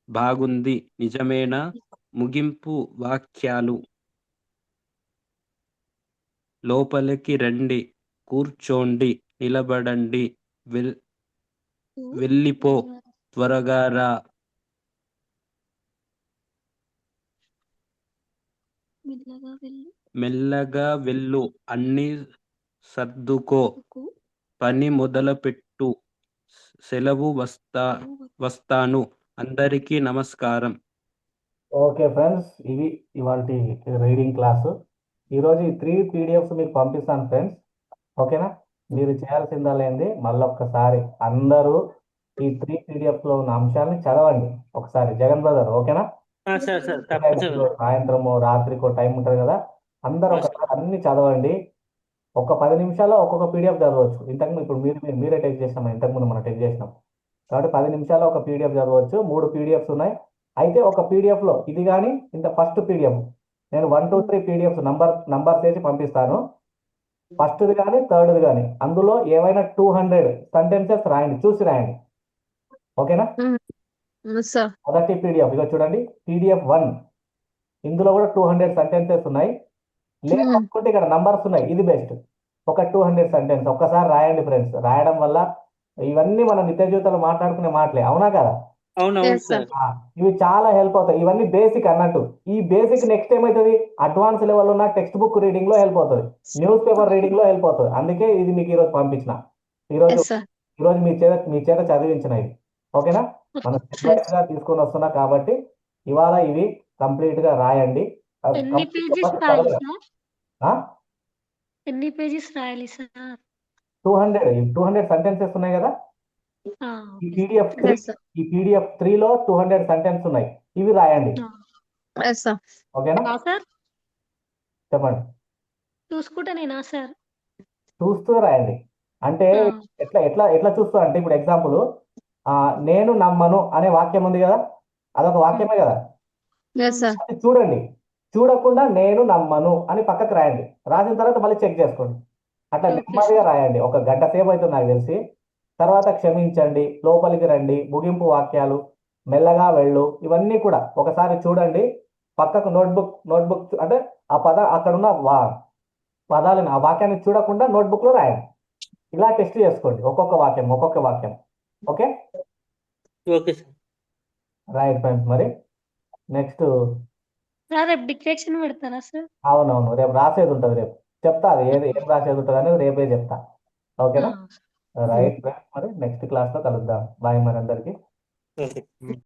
బాగుంది, నిజమేనా? ముగింపు వాక్యాలు. లోపలికి రండి, కూర్చోండి, నిలబడండి, వెళ్ళిపో, త్వరగా రా. మెల్లగా వెళ్ళు, అన్ని సర్దుకో, పని మొదలుపెట్టు. సెలవు, వస్తాను. అందరికీ నమస్కారం. ఓకే ఫ్రెండ్స్, ఇవి ఇవాళ రీడింగ్ క్లాసు. ఈరోజు ఈ 3 PDFs మీకు పంపిస్తాను ఫ్రెండ్స్. ఓకేనా? మీరు చేయాల్సిందల్లా ఏంది, మళ్ళొక్కసారి అందరూ ఈ 3 PDFs లో ఉన్న అంశాలని చదవండి ఒకసారి, జగన్ బ్రదర్. ఓకేనా? సార్ సార్ టైం తప్పనిసరి సాయంత్రము రాత్రికో టైం ఉంటుంది కదా, అందరూ ఒకసారి అన్ని చదవండి. ఒక 10 నిమిషాల్లో ఒక్కొక్క పీడిఎఫ్ చదవచ్చు. ఇప్పుడు మీరే టెక్ చేసినాం, ఇంతకుముందు మనం టెక్ చేసినాం కాబట్టి 10 నిమిషాల్లో ఒక పీడిఎఫ్ చదవచ్చు. 3 PDFs ఉన్నాయి. అయితే ఒక PDF లో ఇది కానీ ఇంత ఫస్ట్ పీడిఎఫ్ నేను 1, 2, 3 PDFs నంబర్ చేసి పంపిస్తాను. ఫస్ట్ది కానీ థర్డ్ది కానీ అందులో ఏవైనా 200 సెంటెన్సెస్ రాయండి, చూసి రాయండి. ఓకేనా? సార్ మొదటి పీడిఎఫ్ ఇక చూడండి, PDF 1 ఇందులో కూడా 200 సెంటెన్సెస్ ఉన్నాయి. లేకపోతే ఇక్కడ నంబర్స్ ఉన్నాయి, ఇది బెస్ట్. ఒక 200 సెంటెన్స్ ఒక్కసారి రాయండి ఫ్రెండ్స్. రాయడం వల్ల ఇవన్నీ మన నిత్య జీవితంలో మాట్లాడుకునే మాటలే, అవునా కదా? అవునవును Yes, sir. సార్ ఇవి చాలా హెల్ప్ అవుతాయి. ఇవన్నీ బేసిక్ అన్నట్టు. ఈ బేసిక్ నెక్స్ట్ ఏమవుతుంది, అడ్వాన్స్ లెవెల్ ఉన్న టెక్స్ట్ బుక్ రీడింగ్ లో హెల్ప్ అవుతుంది, న్యూస్ పేపర్ రీడింగ్ లో హెల్ప్ అవుతుంది. అందుకే ఇది మీకు ఈరోజు పంపించిన, ఈరోజు Yes, sir. ఈరోజు మీ చేత చదివించిన ఇది. ఓకేనా? మనం స్టెప్ గా తీసుకొని వస్తున్నా కాబట్టి ఇవాళ ఇవి కంప్లీట్ గా రాయండి. అది ఎన్ని complete గా పేజెస్ first రాయాలి చదవండి. సార్? ఆ? ఎన్ని పేజెస్ రాయాలి సార్? 200 సెంటెన్సెస్ ఉన్నాయి కదా. ఆ, ఈ okay PDF sir. 3 Yes, sir. ఈ PDF 3 లో 200 సెంటెన్స్ ఉన్నాయి, ఇవి రాయండి. ఆ, Yes, sir. ఓకేనా? సార్ చెప్పండి. చూసుకుంటానేనా సార్? చూస్తూ రాయండి. అంటే ఆ, ఎట్లా ఎట్లా ఎట్లా చూస్తూ అంటే, ఇప్పుడు ఎగ్జాంపుల్ నేను నమ్మను అనే వాక్యం ఉంది కదా, అదొక వాక్యమే కదా. Yes, sir. అది చూడండి, చూడకుండా నేను నమ్మను అని పక్కకు రాయండి. రాసిన తర్వాత మళ్ళీ చెక్ చేసుకోండి. అట్లా ఓకే నెమ్మదిగా సార్. రాయండి. ఒక గంట సేపు అవుతుంది నాకు తెలిసి. తర్వాత క్షమించండి, లోపలికి రండి, ముగింపు వాక్యాలు, మెల్లగా వెళ్ళు, ఇవన్నీ కూడా ఒకసారి చూడండి. పక్కకు నోట్బుక్ అంటే అక్కడ ఉన్న పదాలను, ఆ వాక్యాన్ని చూడకుండా నోట్బుక్ లో రాయండి. ఇలా టెస్ట్ చేసుకోండి, ఒక్కొక్క వాక్యం. Okay okay sir right friends. మరి నెక్స్ట్, సార్ రేపు డిక్టేషన్ పెడతారా సార్? అవునవును, రేపు రాసేది ఉంటుంది. రేపు చెప్తా, అది ఏం రాసేది ఉంటుంది అనేది రేపే చెప్తా. ఓకేనా? ఆ. రైట్ ఫ్రెండ్స్, మరి నెక్స్ట్ క్లాస్ లో కలుద్దాం. బాయ్ మరి అందరికి. ఓకే